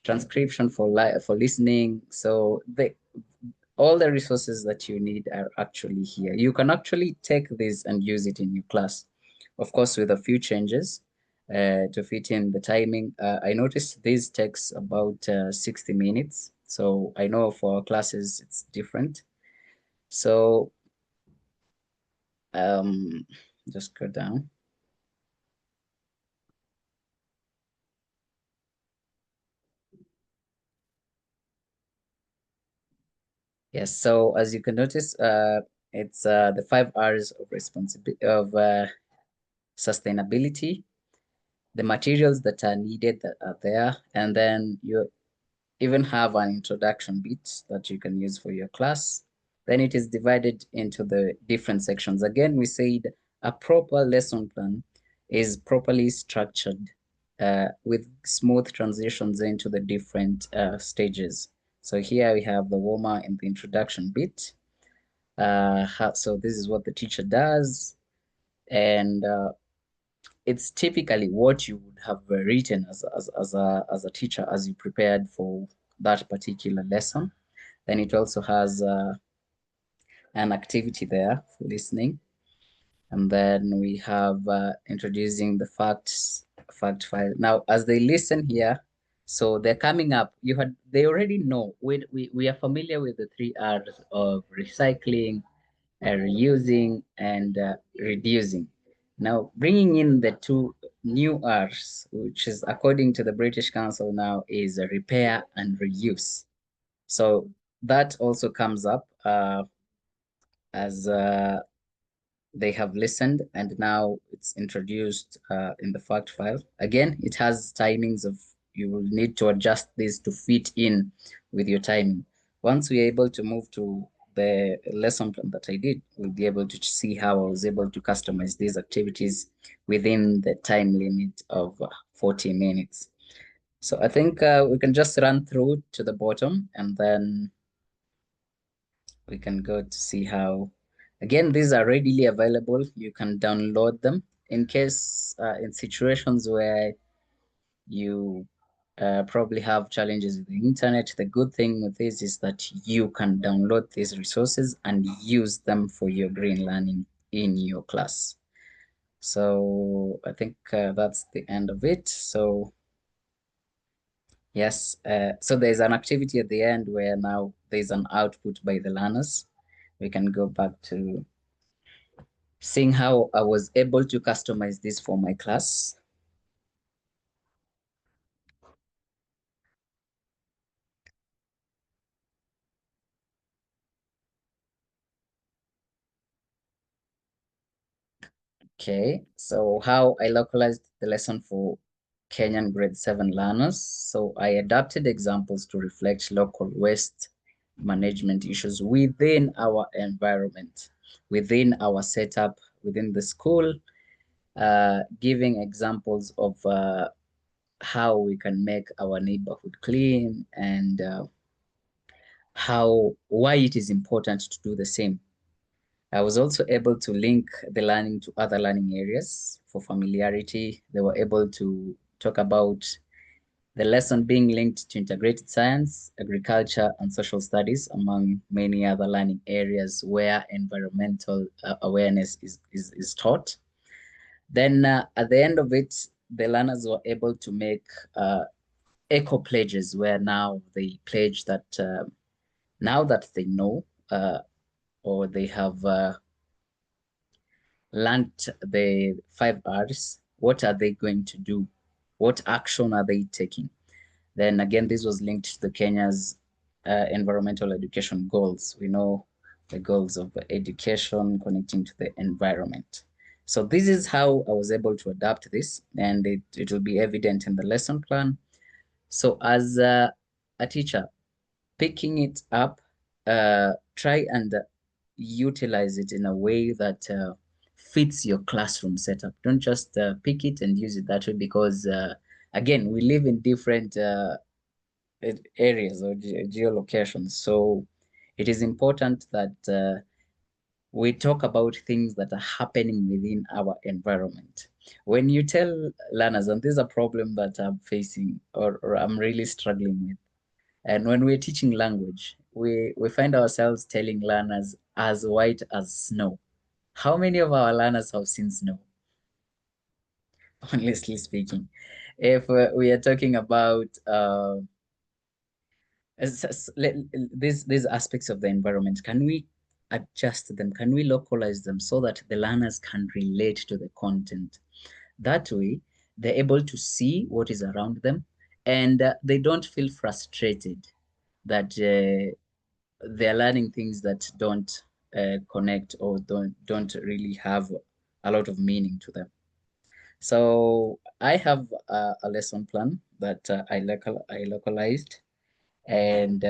transcription for listening. So all the resources that you need are actually here. You can actually take this and use it in your class, of course, with a few changes to fit in the timing. I noticed this takes about 60 minutes. So I know for classes it's different. So um, just go down. Yes, so as you can notice, it's the 5 R's of responsibility of sustainability, the materials that are needed that are there, and then you even have an introduction bit that you can use for your class. Then it is divided into the different sections. Again, we said a proper lesson plan is properly structured with smooth transitions into the different stages. So here we have the warmer and the introduction bit. So this is what the teacher does, and it's typically what you would have written as a teacher as you prepared for that particular lesson. Then it also has an activity there for listening. And then we have introducing the fact file. Now, as they listen here, so they're coming up, they already know, we are familiar with the 3 R's of recycling, reusing, and reducing. Now, bringing in the 2 new R's, which is according to the British Council now, is repair and reuse. So that also comes up as they have listened, and now it's introduced in the fact file. Again, it has timings of, you will need to adjust this to fit in with your timing. Once we're able to move to the lesson plan that I did, we'll be able to see how I was able to customize these activities within the time limit of 40 minutes. So I think we can just run through to the bottom, and then we can go to see how, again, these are readily available. You can download them in case, in situations where you probably have challenges with the internet. The good thing with this is that you can download these resources and use them for your green learning in your class. So I think that's the end of it. So yes, so there's an activity at the end where now there's an output by the learners. We can go back to seeing how I was able to customize this for my class. Okay, so how I localized the lesson for Kenyan grade 7 learners. So I adapted examples to reflect local waste management issues within our environment, within our setup, within the school, giving examples of how we can make our neighborhood clean, and why it is important to do the same. I was also able to link the learning to other learning areas for familiarity. They were able to talk about the lesson being linked to integrated science, agriculture, and social studies, among many other learning areas where environmental awareness is taught. Then at the end of it, the learners were able to make eco pledges, where now they pledge that now that they know or they have learned the 5 R's, what are they going to do? What action are they taking? Then again, this was linked to the Kenya's environmental education goals. We know the goals of education connecting to the environment. So this is how I was able to adapt this, and it will be evident in the lesson plan. So as a teacher, picking it up, try and utilize it in a way that fits your classroom setup. Don't just pick it and use it that way, because again, we live in different areas or geolocations. So it is important that we talk about things that are happening within our environment. When you tell learners, and this is a problem that I'm facing or I'm really struggling with, and when we're teaching language, we find ourselves telling learners as white as snow. How many of our learners have seen snow? Honestly speaking, if we are talking about these aspects of the environment, can we adjust them? Can we localize them so that the learners can relate to the content? That way, they're able to see what is around them, and they don't feel frustrated that they're learning things that don't connect or don't really have a lot of meaning to them. So I have a lesson plan that I localized, and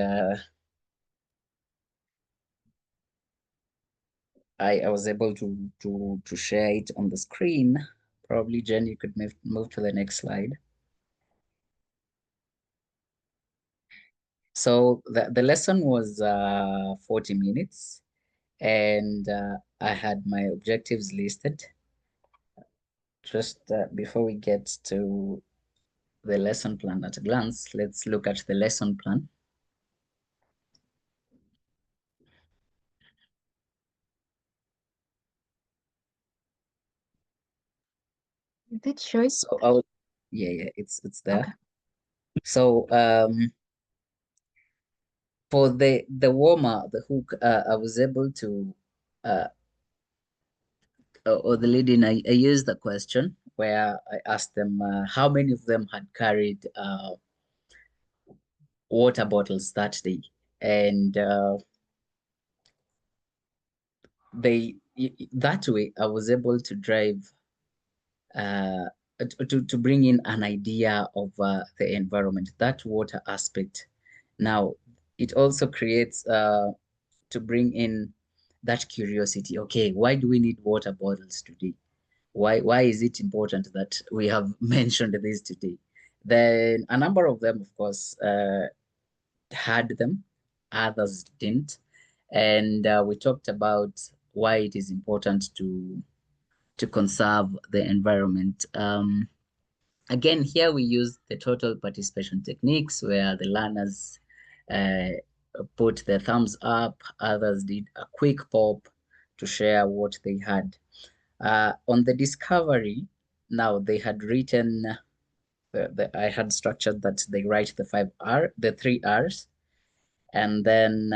I was able to share it on the screen. Probably, Jen, you could move to the next slide. So the lesson was 40 minutes, and I had my objectives listed. Just before we get to the lesson plan at a glance, let's look at the lesson plan. Is it showing? So yeah, it's there. Okay. So for the warmer, the hook, I was able to uh, or the leading, I used the question where I asked them how many of them had carried water bottles that day, and that way I was able to drive uh, to bring in an idea of the environment, that water aspect. Now, it also creates to bring in that curiosity. Okay, why do we need water bottles today? Why is it important that we have mentioned this today? Then a number of them, of course, had them, others didn't, and we talked about why it is important to conserve the environment. Again, here we use the total participation techniques where the learners uh, put their thumbs up, others did a quick pop to share what they had. On the discovery, now they had written, I had structured that they write the 3 R's, and then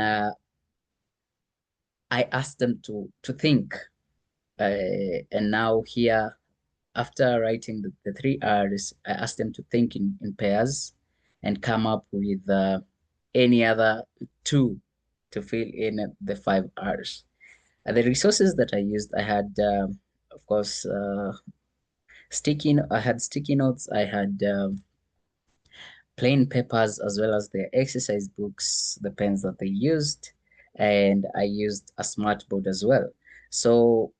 I asked them to think. And now here, after writing the 3 R's, I asked them to think in pairs and come up with any other two to fill in the 5 R's. The resources that I used, I had, of course, I had sticky notes, I had plain papers as well as their exercise books, the pens that they used, and I used a smart board as well. So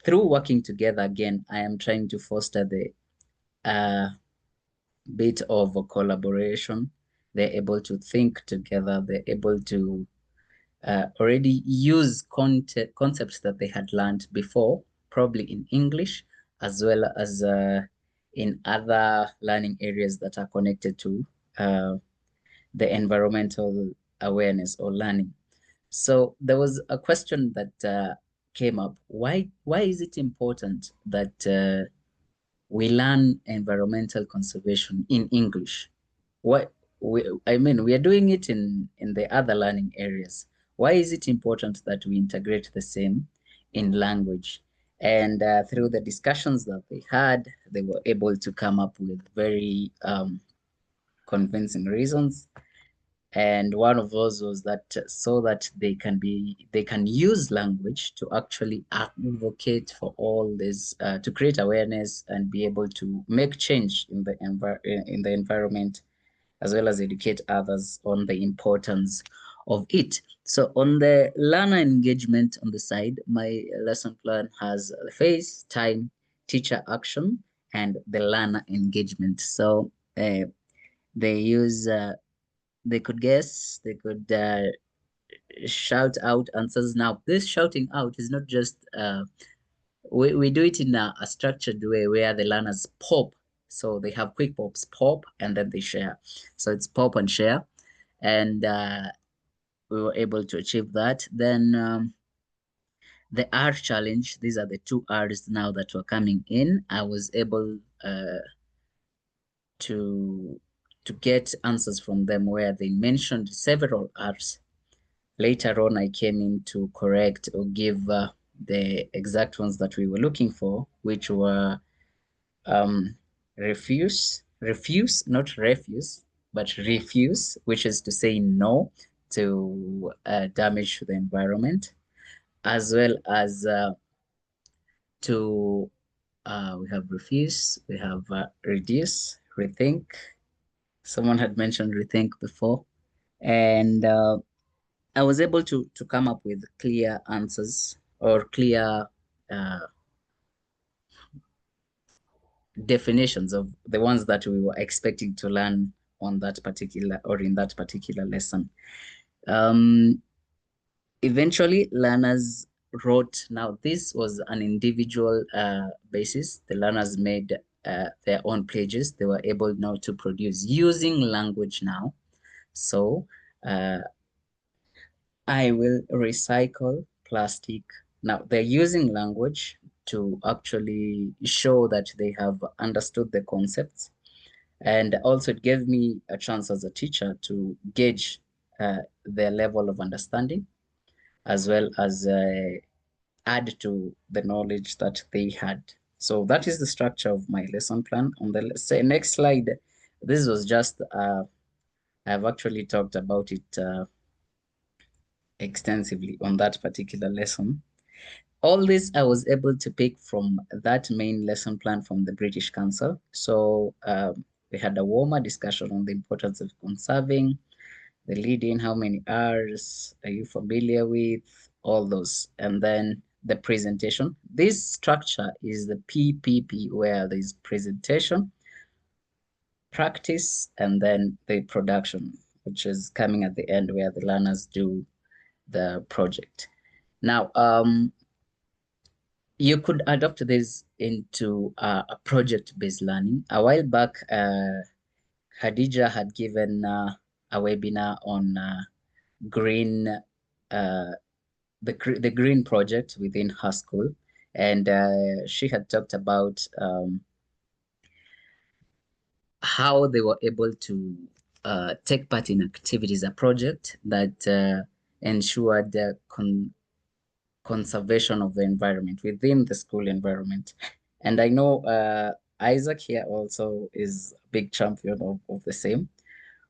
through working together again, I am trying to foster the uh, bit of a collaboration. They're able to think together. They're able to already use concepts that they had learned before, probably in English, as well as in other learning areas that are connected to uh, the environmental awareness or learning. So there was a question that came up. Why is it important that we learn environmental conservation in English? I mean, we are doing it in the other learning areas. Why is it important that we integrate the same in language? And through the discussions that they had, they were able to come up with very convincing reasons. And one of those was that so that they can use language to actually advocate for all this, to create awareness and be able to make change in the environment, as well as educate others on the importance of it. So on the learner engagement on the side, my lesson plan has the phase, time, teacher action, and the learner engagement. So they use they could guess, they could shout out answers. Now, this shouting out is not just we do it in a structured way where the learners pop. So they have quick pops, pop, and then they share. So it's pop and share. And we were able to achieve that. Then the R challenge, these are the two R's now that were coming in. I was able to get answers from them where they mentioned several R's. Later on, I came in to correct or give the exact ones that we were looking for, which were refuse, not refuse, but refuse, which is to say no to damage to the environment, as well as to we have refuse, we have reduce, rethink. Someone had mentioned rethink before, and I was able to come up with clear answers or clear uh, definitions of the ones that we were expecting to learn on that particular or in that particular lesson. Eventually, learners wrote. Now, this was an individual basis. The learners made their own pages. They were able now to produce using language now. So I will recycle plastic. Now, they're using language to actually show that they have understood the concepts. And also it gave me a chance as a teacher to gauge their level of understanding, as well as add to the knowledge that they had. So that is the structure of my lesson plan. On the next slide, this was just, I've actually talked about it extensively on that particular lesson. All this I was able to pick from that main lesson plan from the British Council. So we had a warmer discussion on the importance of conserving, the lead-in, how many R's are you familiar with, all those. And then the presentation. This structure is the PPP, where there's presentation, practice, and then the production, which is coming at the end where the learners do the project. Now, you could adopt this into a project-based learning. A while back, Khadija had given a webinar on green, the green project within her school, and she had talked about how they were able to take part in activities, a project that ensured the conservation of the environment within the school environment. And I know Isaac here also is a big champion of the same.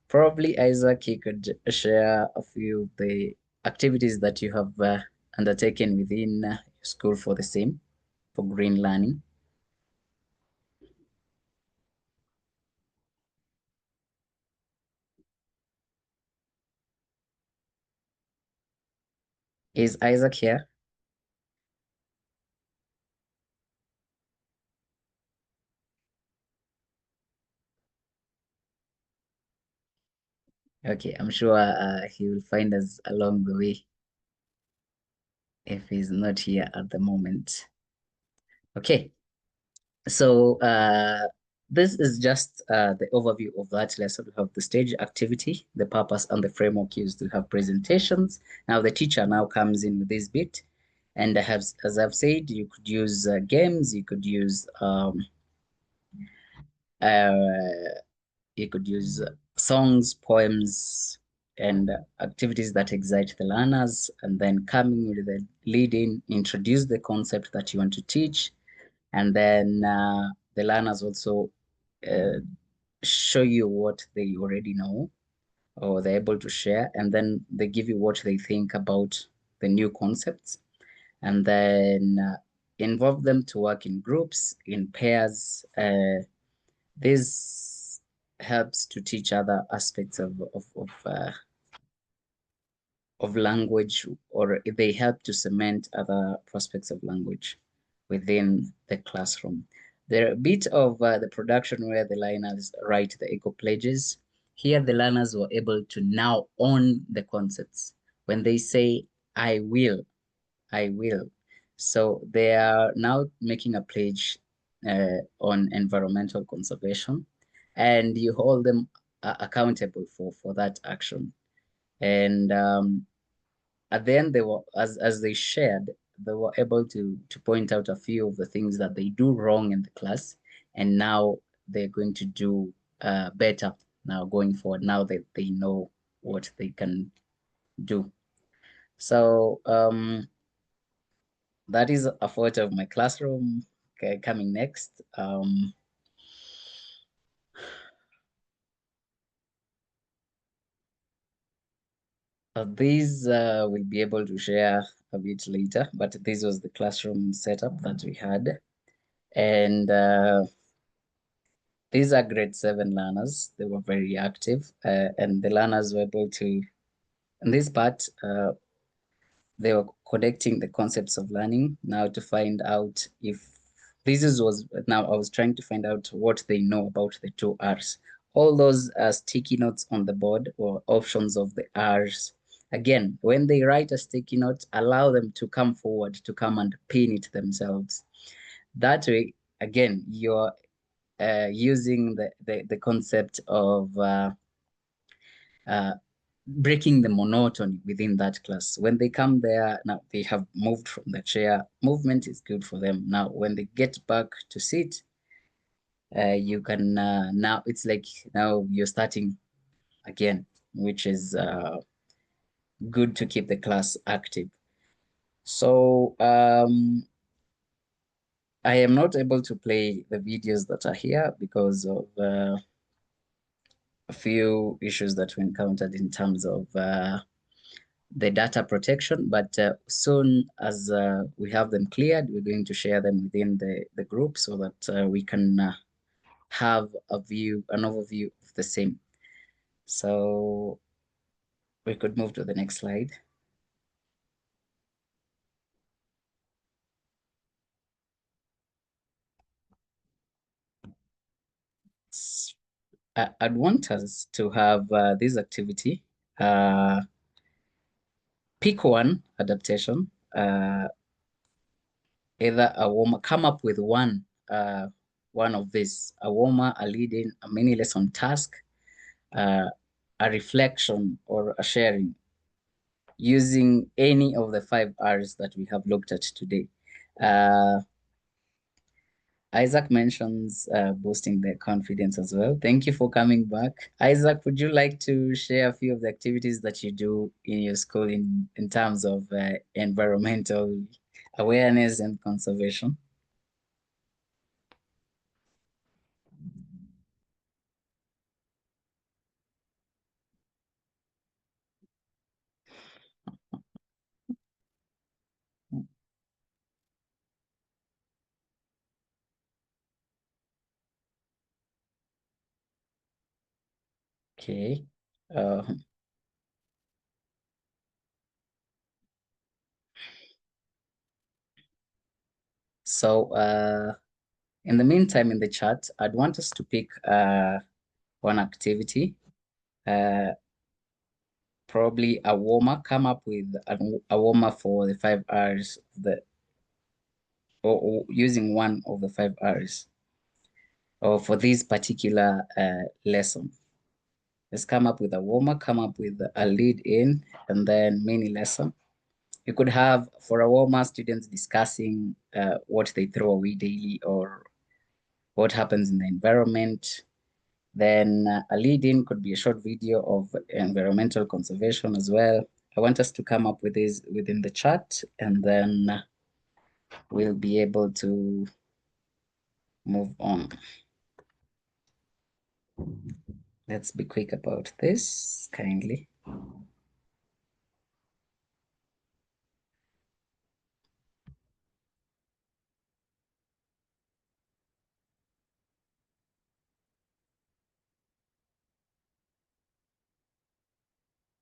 Probably Isaac, he could share a few of the activities that you have undertaken within school for the same, for green learning. Is Isaac here? Okay, I'm sure he will find us along the way if he's not here at the moment. Okay, so this is just the overview of that lesson. We have the stage activity, the purpose, and the framework used to have presentations. Now the teacher now comes in with this bit. And as I've said, you could use games, you could use songs, poems, and activities that excite the learners, and then coming with the lead-in, introduce the concept that you want to teach, and then the learners also show you what they already know or they're able to share, and then they give you what they think about the new concepts, and then involve them to work in groups, in pairs. This helps to teach other aspects of language, or they help to cement other prospects of language within the classroom. There are a bit of the production where the learners write the eco pledges. Here, the learners were able to now own the concepts. when they say, I will, I will. So they are now making a pledge on environmental conservation, and you hold them accountable for that action. And at the end, they were, as they shared, they were able to point out a few of the things that they do wrong in the class, and now they're going to do better now going forward. Now that they know what they can do. So that is a photo of my classroom. Okay, coming next. These we'll be able to share a bit later, but this was the classroom setup that we had. And these are grade 7 learners. They were very active, and the learners were able to, in this part, they were connecting the concepts of learning now to find out if now I was trying to find out what they know about the two R's. All those sticky notes on the board or options of the R's. Again, when they write a sticky note, allow them to come forward to come and pin it themselves. That way, again, you're using the concept of breaking the monotony within that class. When they come there, now they have moved from the chair. Movement is good for them. Now, when they get back to sit, you can now it's like now you're starting again, which is good to keep the class active. So I am not able to play the videos that are here because of a few issues that we encountered in terms of the data protection, but soon as we have them cleared, we're going to share them within the group so that we can have an overview of the same. So we could move to the next slide. I'd want us to have this activity, pick one adaptation, either a warmer, come up with one of these, a warmer, a lead-in, a mini lesson task, a reflection or a sharing using any of the 5 R's that we have looked at today. Isaac mentions boosting their confidence as well. Thank you for coming back. Isaac, would you like to share a few of the activities that you do in your school in terms of environmental awareness and conservation? Okay. Uh, so in the meantime, in the chat, I'd want us to pick one activity, probably a warmer, come up with a warmer for the 5 R's, or using one of the 5 R's, or for this particular lesson. Let's come up with a warmer, come up with a lead in, and then mini lesson. You could have, for a warmer, students discussing what they throw away daily or what happens in the environment. Then a lead-in could be a short video of environmental conservation as well. I want us to come up with this within the chat, and then we'll be able to move on. Let's be quick about this, kindly.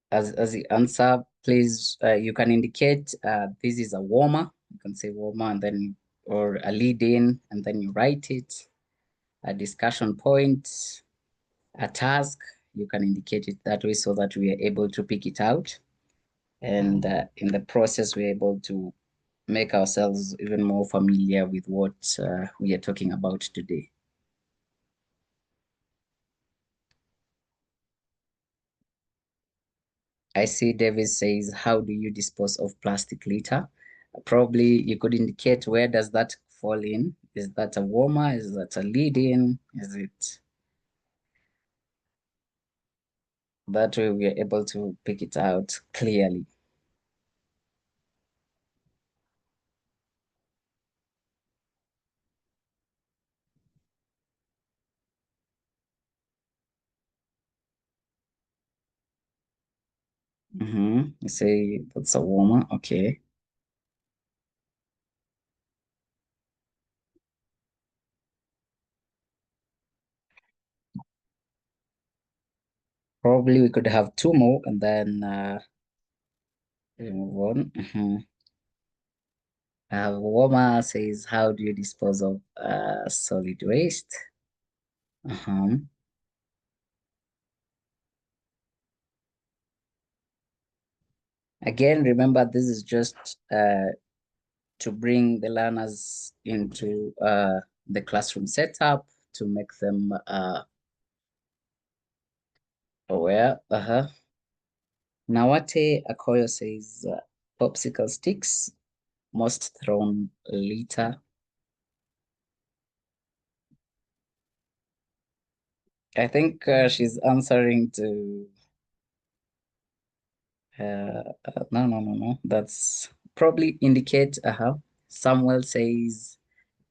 As the answer, please, you can indicate this is a warmer. You can say warmer and then, or a lead in, and then you write it. A discussion point, a task, you can indicate it that way so that we are able to pick it out. And in the process, we're able to make ourselves even more familiar with what we are talking about today. I see Davis says, how do you dispose of plastic litter? Probably you could indicate where does that fall in? Is that a warmer? Is that a lead-in? Is it that way we are able to pick it out clearly? You say that's a warmer, okay. Probably we could have two more and then we move on. Warmer says, how do you dispose of solid waste? Again, remember this is just to bring the learners into the classroom setup to make them aware. Nawate Akoyo says popsicle sticks, most thrown litter. I think she's answering to no. That's probably indicate Samuel says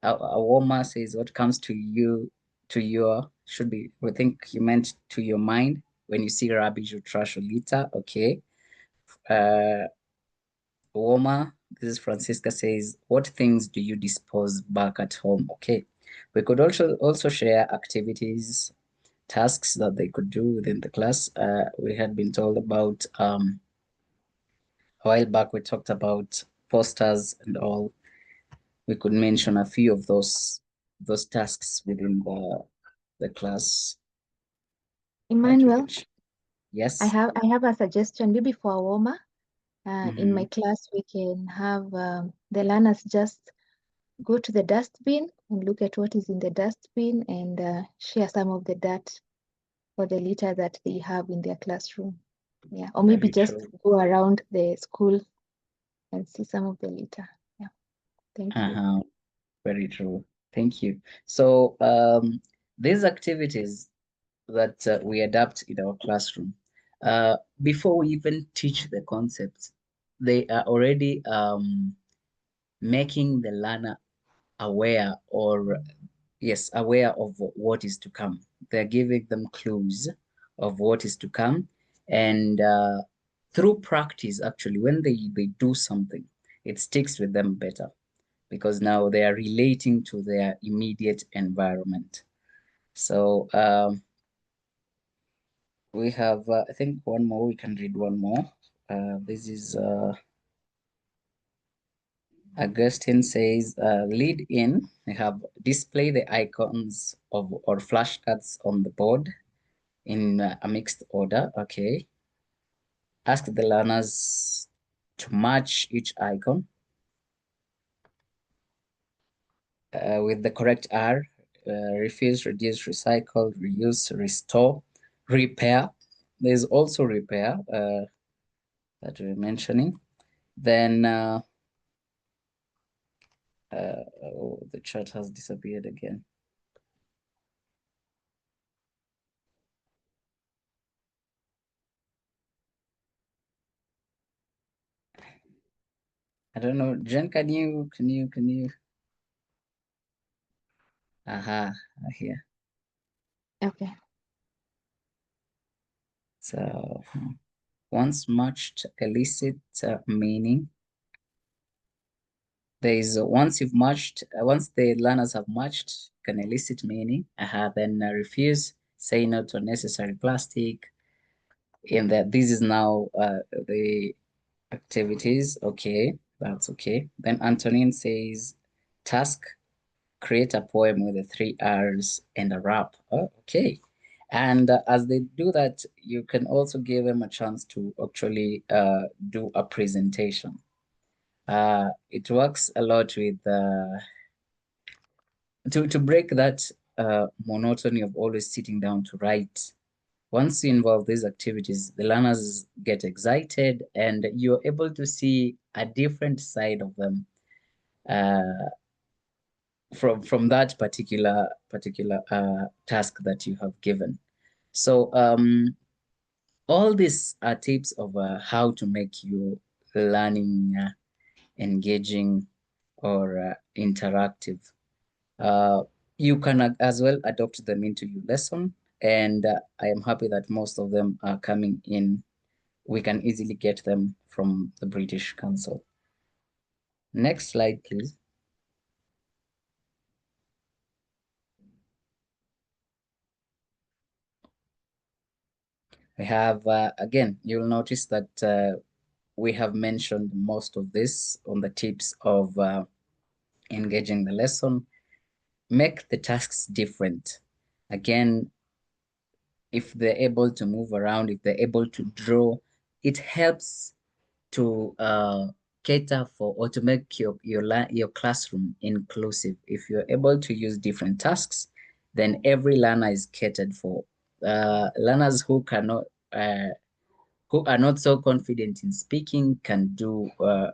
a warmer says what comes to you to your should be we think you meant to your mind when you see rubbish or trash or litter. Okay. Uh warmer, this is Francisca says, what things do you dispose back at home? Okay. We could also share activities, tasks that they could do within the class. We had been told about a while back we talked about posters and all. We could mention a few of those tasks within the class. Emmanuel, Yes. I have a suggestion maybe for a warmer. In my Mm-hmm. class, we can have the learners just go to the dustbin and look at what is in the dustbin and share some of the dirt or the litter that they have in their classroom. Yeah, or maybe Very just true. go around the school and see some of the litter. Yeah, thank you. Uh-huh. Very true. Thank you. So these activities that we adapt in our classroom, before we even teach the concepts, they are already making the learner aware or yes, aware of what is to come. They're giving them clues of what is to come. And through practice, actually, when they do something, it sticks with them better because now they are relating to their immediate environment. So we have, I think, one more. We can read one more. This is Augustine says, lead in. We have display the icons of or flashcards on the board in a mixed order. Okay. Ask the learners to match each icon with the correct R. Refuse, reduce, recycle, reuse, restore, repair. There's also repair that we're mentioning. Then oh, the chat has disappeared again. I don't know. Jen, can you? Aha, here. Okay. So once matched elicit meaning. There is once you've matched, once the learners have matched, can elicit meaning. Then refuse, say no to unnecessary plastic. In that, this is now the activities. Okay, that's okay. Then Antonin says, task, create a poem with the three R's and a rap. Oh, okay. And as they do that, you can also give them a chance to actually do a presentation. It works a lot with to break that monotony of always sitting down to write. Once you involve these activities, the learners get excited and you're able to see a different side of them uh, from that particular task that you have given. So all these are tips of how to make your learning engaging or interactive. You can as well adopt them into your lesson, and I am happy that most of them are coming in. We can easily get them from the British Council. Next slide, please. We have, again, you'll notice that we have mentioned most of this on the tips of engaging the lesson. Make the tasks different. Again, if they're able to move around, if they're able to draw, it helps to cater for or to make your classroom inclusive. If you're able to use different tasks, then every learner is catered for. Learners who cannot who are not so confident in speaking can do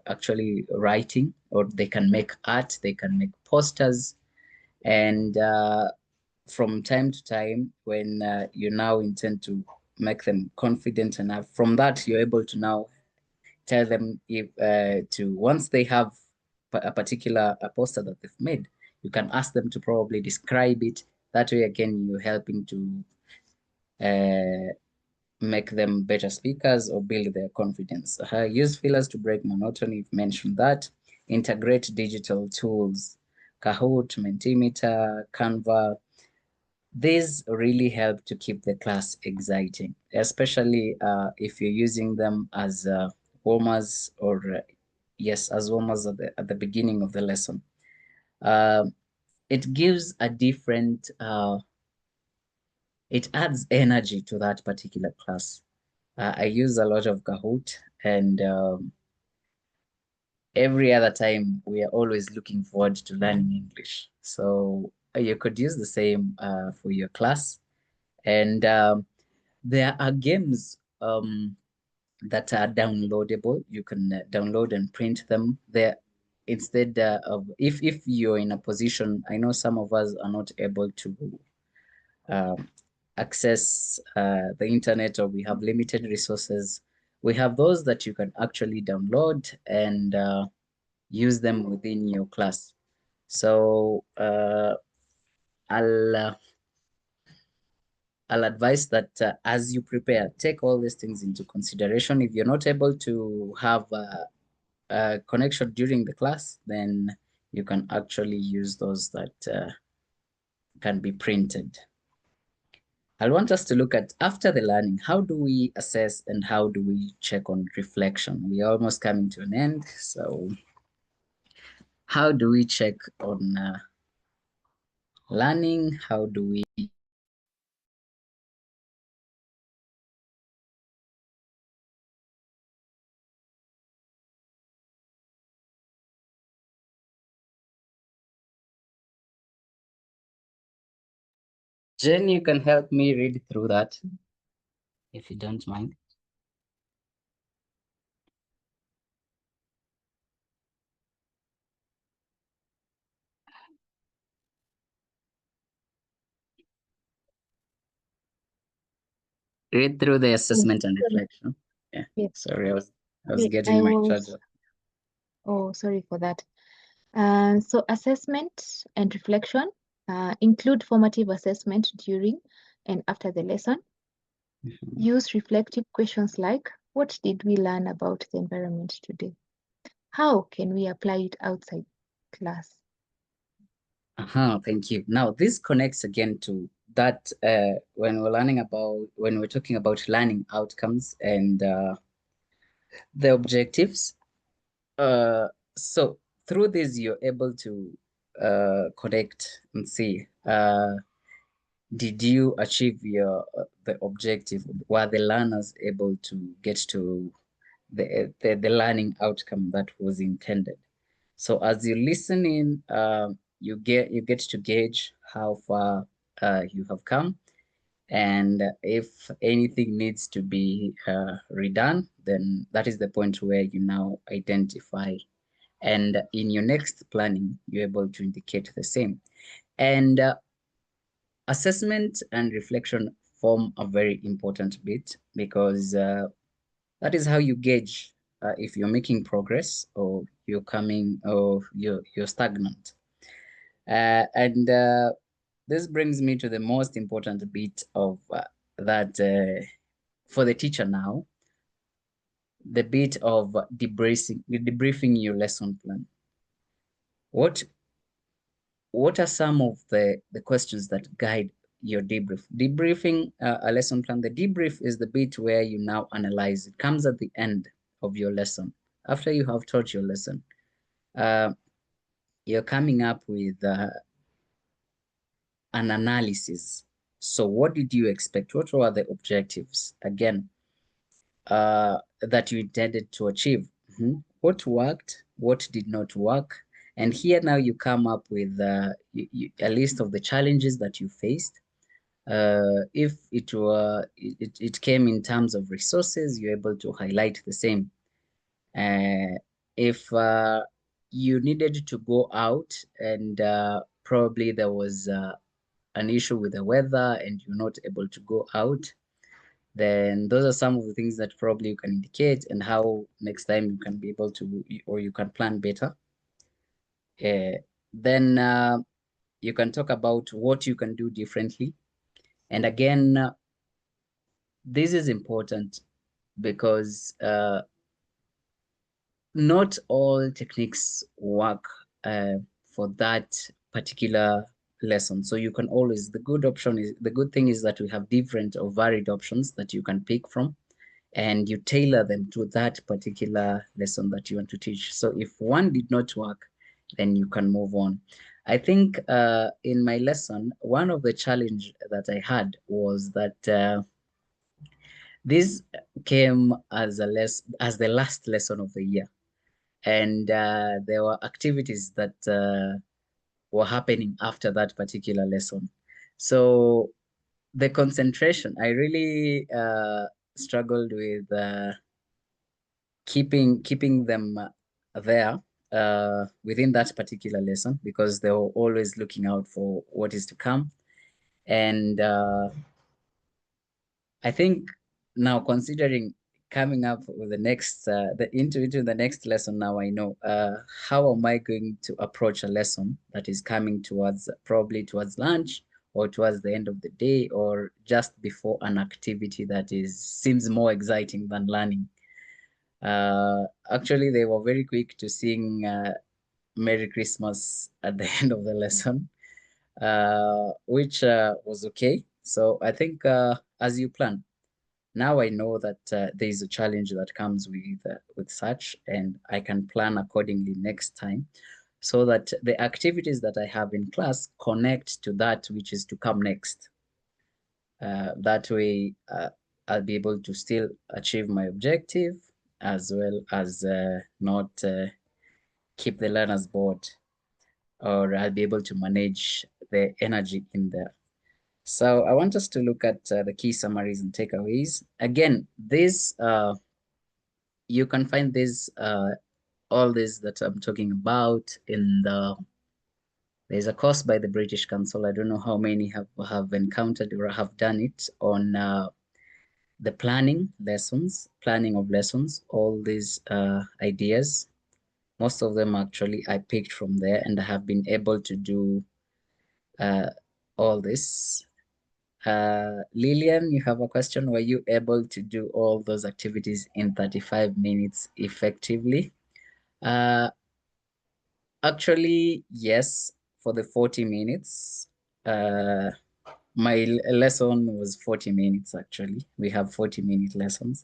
actually writing, or they can make art, they can make posters, and from time to time, when you now intend to make them confident enough, from that you're able to now tell them if to once they have a particular poster that they've made, you can ask them to probably describe it. That way, again, you're helping to make them better speakers or build their confidence. Use fillers to break monotony. You've mentioned that. Integrate digital tools, Kahoot, Mentimeter, Canva. These really help to keep the class exciting, especially if you're using them as warmers or yes, as warmers at the beginning of the lesson. It gives a different, it adds energy to that particular class. I use a lot of Kahoot, and every other time we are always looking forward to learning English. So you could use the same for your class. And there are games that are downloadable. You can download and print them there instead of if you're in a position. I know some of us are not able to um, access the internet, or we have limited resources. We have those that you can actually download and use them within your class. So I'll uh, I'll advise that as you prepare, take all these things into consideration. If you're not able to have a connection during the class, then you can actually use those that can be printed. I want us to look at after the learning, how do we assess and how do we check on reflection? We are almost coming to an end. So how do we check on learning? How do we Jen, you can help me read through that if you don't mind. Read through the assessment and reflection. Yeah. Yes. Sorry, I was Okay, getting my charger. Oh, sorry for that. So assessment and reflection include formative assessment during and after the lesson. Use reflective questions like, what did we learn about the environment today? How can we apply it outside class? Thank you. Now, this connects again to that when we're talking about learning outcomes and the objectives. So through this, you're able to connect and see did you achieve your the objective? Were the learners able to get to the learning outcome that was intended? So as you listen in, you get to gauge how far you have come, and if anything needs to be redone, then that is the point where you now identify. And in your next planning, you're able to indicate the same. And assessment and reflection form a very important bit, because that is how you gauge if you're making progress or you're stagnant. And this brings me to the most important bit of that for the teacher now, the bit of debriefing your lesson plan. What are some of the questions that guide your debrief? Debriefing a lesson plan. The debrief is the bit where you now analyze. It comes at the end of your lesson. After you have taught your lesson, uh, you're coming up with an analysis. So what did you expect? What were the objectives? Again, that you intended to achieve. What worked? What did not work? And here now you come up with a list of the challenges that you faced. If it came in terms of resources, you're able to highlight the same. If you needed to go out and probably there was an issue with the weather and you're not able to go out, then those are some of the things that probably you can indicate, and how next time you can be able to, or you can plan better. Then you can talk about what you can do differently. And again, this is important because not all techniques work for that particular lesson. So you can always, the good thing is that we have different or varied options that you can pick from, and you tailor them to that particular lesson that you want to teach. So if one did not work, then you can move on. I think in my lesson, one of the challenge that I had was that this came as the last lesson of the year, and there were activities that were happening after that particular lesson. So the concentration, I really struggled with keeping them there within that particular lesson, because they were always looking out for what is to come. And I think now, considering coming up with the next into the next lesson, now I know how am I going to approach a lesson that is coming towards, probably towards lunch or towards the end of the day, or just before an activity that seems more exciting than learning. Actually, they were very quick to sing Merry Christmas at the end of the lesson, which was okay. So I think as you plan, now I know that there is a challenge that comes with such, and I can plan accordingly next time, so that the activities that I have in class connect to that which is to come next. That way, I'll be able to still achieve my objective, as well as not keep the learners bored, or I'll be able to manage the energy in there. So I want us to look at the key summaries and takeaways. Again, you can find all this that I'm talking about in there's a course by the British Council. I don't know how many have encountered or have done it on the planning of lessons, all these ideas. Most of them actually I picked from there, and I have been able to do all this. Lillian, you have a question. Were you able to do all those activities in 35 minutes effectively? Actually, yes, for the 40 minutes. My lesson was 40 minutes, actually. We have 40-minute lessons.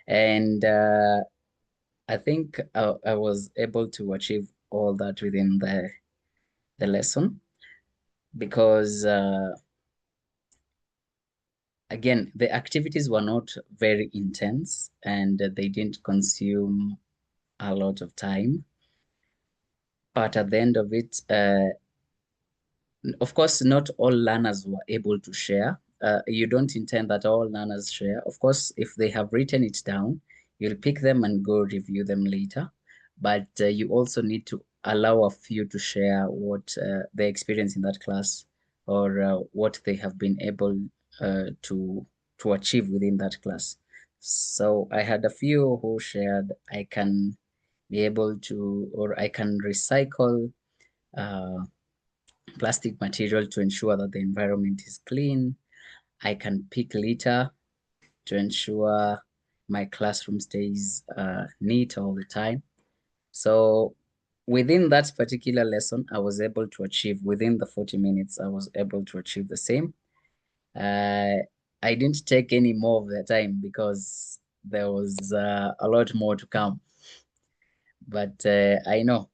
And I think I was able to achieve all that within the lesson, because again, the activities were not very intense and they didn't consume a lot of time. But at the end of it, of course, not all learners were able to share. You don't intend that all learners share. Of course, if they have written it down, you'll pick them and go review them later. But you also need to allow a few to share what they experience in that class or what they have been able to achieve within that class. So I had a few who shared, I can be able to, or I can recycle uh, plastic material to ensure that the environment is clean. I can pick litter to ensure my classroom stays neat all the time. So within that particular lesson, I was able to achieve within the 40 minutes, I was able to achieve the same. I didn't take any more of the time because there was a lot more to come. But I know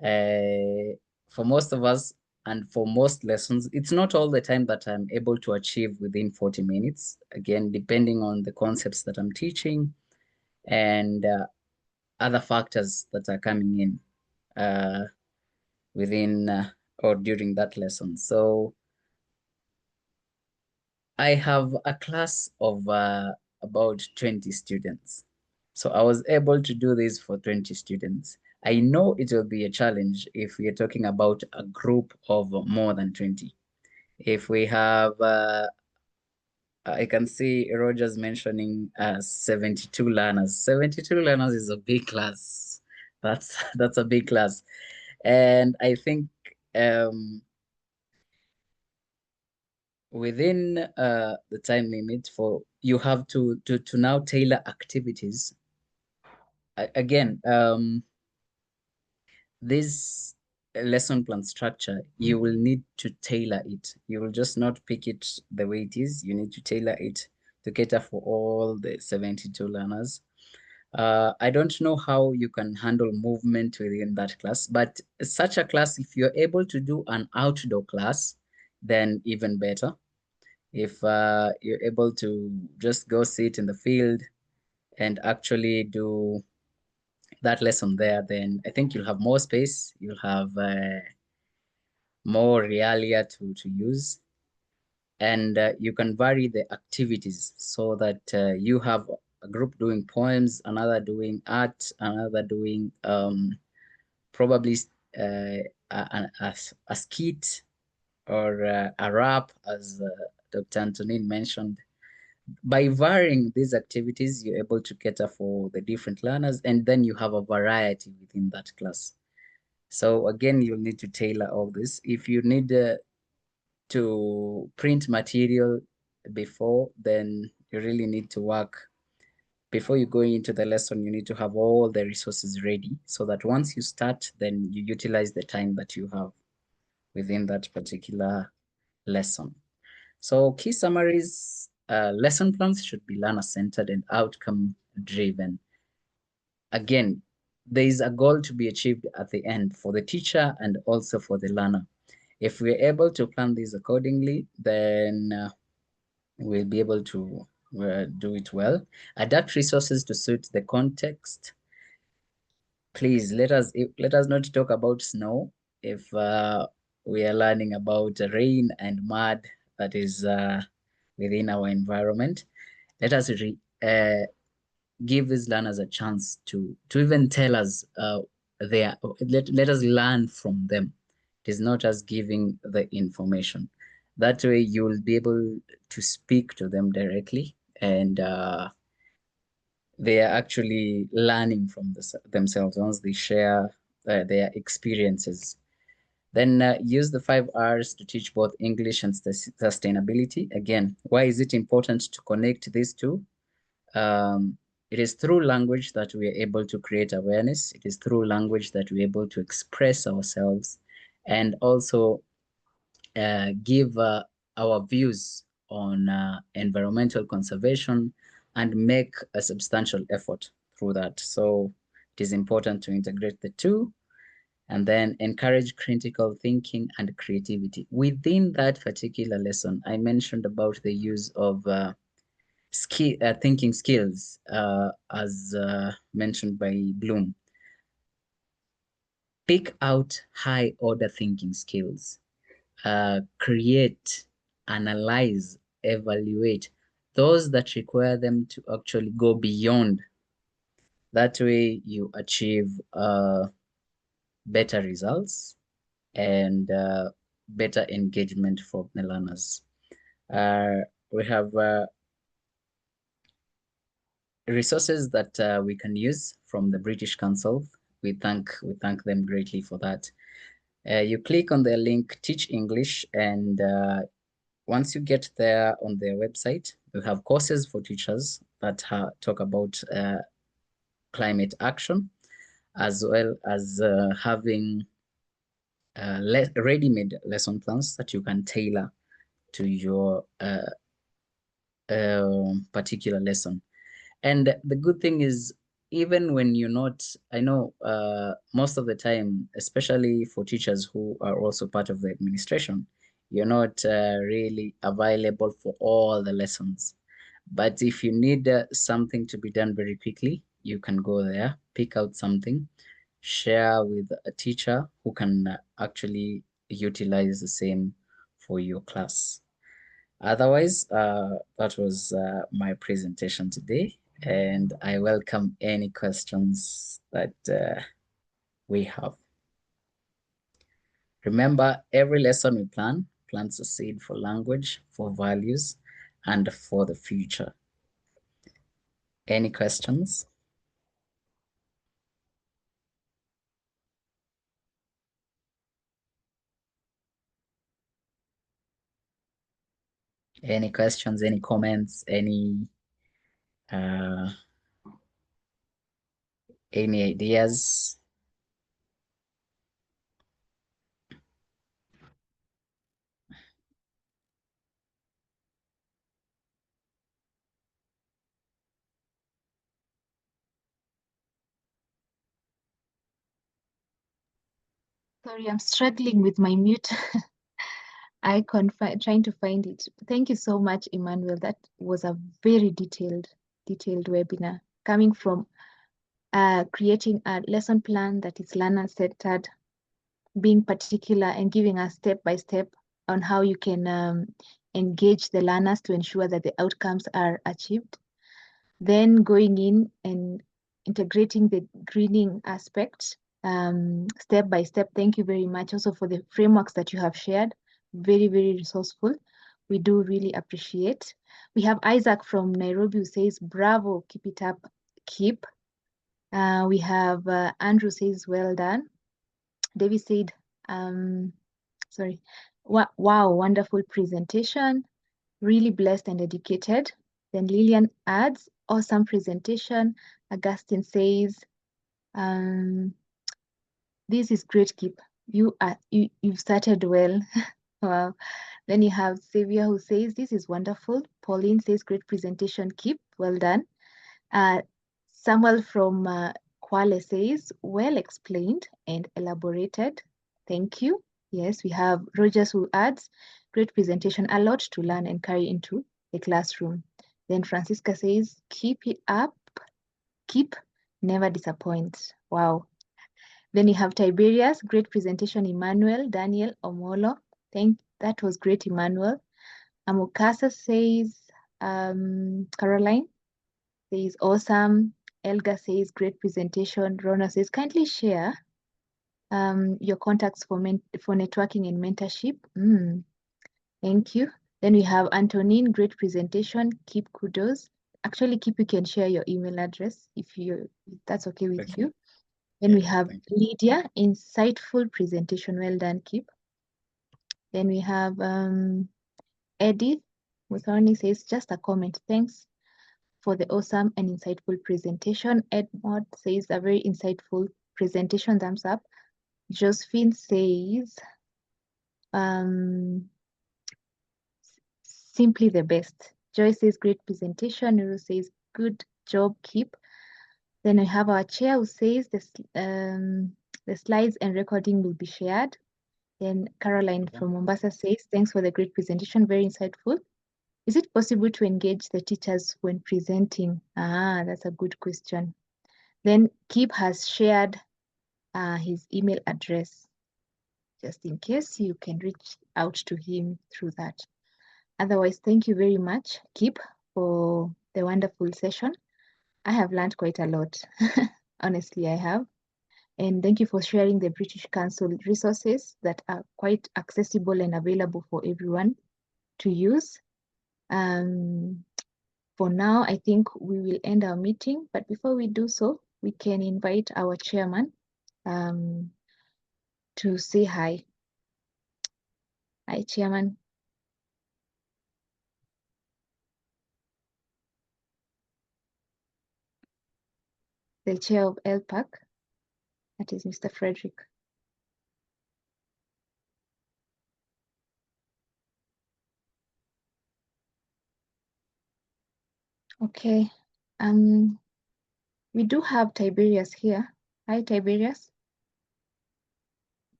for most of us and for most lessons, it's not all the time that I'm able to achieve within 40 minutes. Again, depending on the concepts that I'm teaching and other factors that are coming in within or during that lesson. So I have a class of about 20 students. So I was able to do this for 20 students. I know it will be a challenge if we are talking about a group of more than 20. If we have, I can see Rogers mentioning 72 learners. 72 learners is a big class. That's a big class. And I think within the time limit for you have to now tailor activities. Again, this lesson plan structure, you will need to tailor it. You will just not pick it the way it is. You need to tailor it to cater for all the 72 learners. I don't know how you can handle movement within that class, but such a class, if you're able to do an outdoor class, then even better. If you're able to just go sit in the field and actually do that lesson there, then I think you'll have more space. You'll have more realia to use. And you can vary the activities so that you have a group doing poems, another doing art, another doing probably a skit or a rap, as Dr. Antonin mentioned. By varying these activities, you're able to cater for the different learners, and then you have a variety within that class. So again, you'll need to tailor all this. If you need to print material before, then you really need to work. Before you go into the lesson, you need to have all the resources ready so that once you start, then you utilize the time that you have within that particular lesson. So key summaries, lesson plans should be learner-centered and outcome-driven. Again, there is a goal to be achieved at the end for the teacher and also for the learner. If we're able to plan this accordingly, then we'll be able to do it well. Adapt resources to suit the context. Please let us not talk about snow if we are learning about rain and mud that is within our environment. Let us give these learners a chance to even tell us let us learn from them. It is not just giving the information. That way you will be able to speak to them directly, and they are actually learning from themselves once they share their experiences. Then use the 5 R's to teach both English and sustainability. Again, why is it important to connect these two? It is through language that we are able to create awareness. It is through language that we're able to express ourselves and also give our views on environmental conservation and make a substantial effort through that. So it is important to integrate the two. And then encourage critical thinking and creativity. Within that particular lesson, I mentioned about the use of thinking skills, as mentioned by Bloom. Pick out high order thinking skills. Create, analyze, evaluate those that require them to actually go beyond. That way you achieve better results and better engagement for the learners. We have resources that we can use from the British Council. We thank them greatly for that. You click on the link Teach English, and once you get there on their website, you have courses for teachers that talk about climate action, as well as having ready-made lesson plans that you can tailor to your particular lesson. And the good thing is, even when you're not, I know most of the time, especially for teachers who are also part of the administration, you're not really available for all the lessons. But if you need something to be done very quickly, you can go there, pick out something, share with a teacher who can actually utilize the same for your class. Otherwise, that was my presentation today, and I welcome any questions that we have. Remember, every lesson we plants a seed for language, for values, and for the future. Any questions? Any questions, any comments, any ideas? Sorry, I'm struggling with my mute icon, trying to find it. Thank you so much, Emmanuel. That was a very detailed webinar coming from creating a lesson plan that is learner-centered, being particular and giving us step by step on how you can engage the learners to ensure that the outcomes are achieved. Then going in and integrating the greening aspect step by step. Thank you very much also for the frameworks that you have shared. Very, very resourceful. We do really appreciate. We have Isaac from Nairobi who says, bravo, keep it up, keep. We have Andrew says, well done. David said, sorry, wow, wonderful presentation, really blessed and educated. Then Lillian adds, awesome presentation. Augustine says, this is great, Kip. You've started well. Wow. Then you have Xavier who says, this is wonderful. Pauline says, great presentation, Kip. Well done. Samuel from Kwale says, well explained and elaborated. Thank you. Yes, we have Rogers who adds, great presentation, a lot to learn and carry into the classroom. Then Francisca says, keep it up, keep, never disappoint. Wow. Then you have Tiberius, great presentation, Emmanuel, Daniel, Omolo. That was great, Emmanuel. Amukasa says, Caroline says, awesome. Elga says, great presentation. Rona says, kindly share your contacts for networking and mentorship. Thank you. Then we have Antonine, great presentation. Keep kudos. Actually, Keep, you can share your email address if that's okay with you. Then we have Lydia, insightful presentation. Well done, Keep. Then we have Eddie Muthoni says, just a comment. Thanks for the awesome and insightful presentation. Edmond says, a very insightful presentation, thumbs up. Josephine says, simply the best. Joy says, great presentation. Nuru says, good job, Keep. Then we have our chair who says, this, The slides and recording will be shared. Then Caroline from Mombasa says, thanks for the great presentation, very insightful. Is it possible to engage the teachers when presenting? Ah, that's a good question. Then Kip has shared his email address. Just in case, you can reach out to him through that. Otherwise, thank you very much, Kip, for the wonderful session. I have learned quite a lot. Honestly, I have. And thank you for sharing the British Council resources that are quite accessible and available for everyone to use. For now, I think we will end our meeting, but before we do so, we can invite our chairman to say hi. Hi, Chairman. The chair of LPAC, that is Mr. Frederick. Okay, we do have Tiberius here. Hi, Tiberius.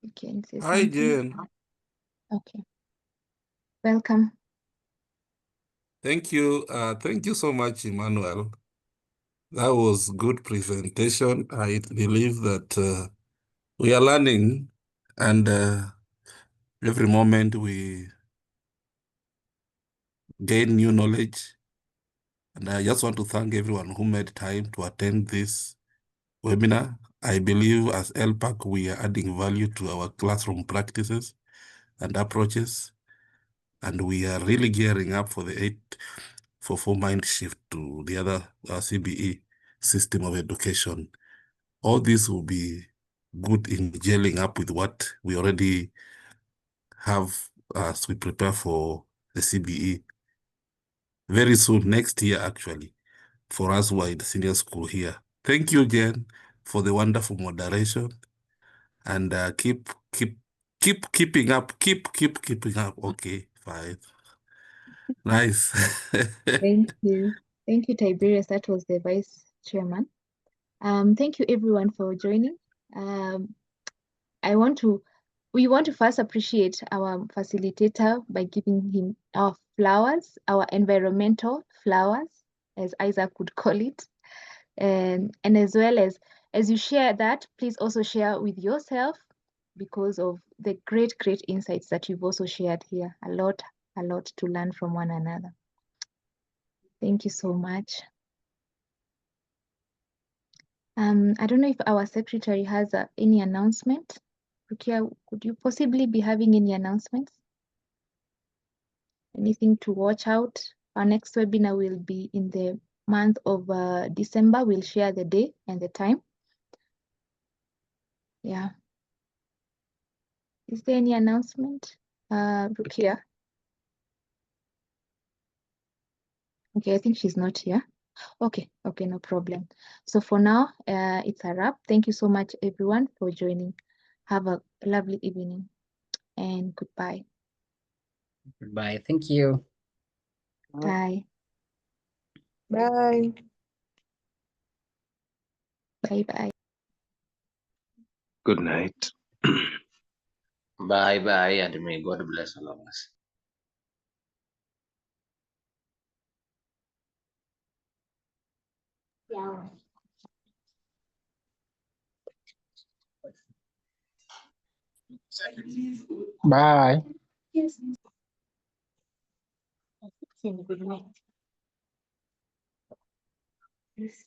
You can say Hi, something. Jen. Okay, welcome. Thank you. Thank you so much, Emmanuel. That was good presentation. I believe that we are learning, and every moment we gain new knowledge. And I just want to thank everyone who made time to attend this webinar. I believe as LPAC, we are adding value to our classroom practices and approaches, and we are really gearing up for the 844 mind shift to the other CBE system of education. All this will be good in gelling up with what we already have as we prepare for the CBE. Very soon, next year actually, for us who are in the senior school here. Thank you, Jen, for the wonderful moderation. And keeping up. Keep keeping up. Okay, fine. Nice. Thank you. Thank you, Tiberius. That was the vice chairman. Thank you everyone for joining. We want to first appreciate our facilitator by giving him our flowers, our environmental flowers, as Isaac would call it. And as well as you share that, please also share with yourself because of the great insights that you've also shared here. A lot to learn from one another. Thank you so much. I don't know if our secretary has any announcement. Rukia, could you possibly be having any announcements? Anything to watch out? Our next webinar will be in the month of December. We'll share the day and the time. Yeah. Is there any announcement, Rukia? Okay, I think she's not here. Okay, no problem. So for now, it's a wrap. Thank you so much, everyone, for joining. Have a lovely evening and goodbye. Goodbye. Thank you. Bye. Bye. Bye. Good night. Bye bye, and may God bless all of us. Bye. Yes. Good night. Yes.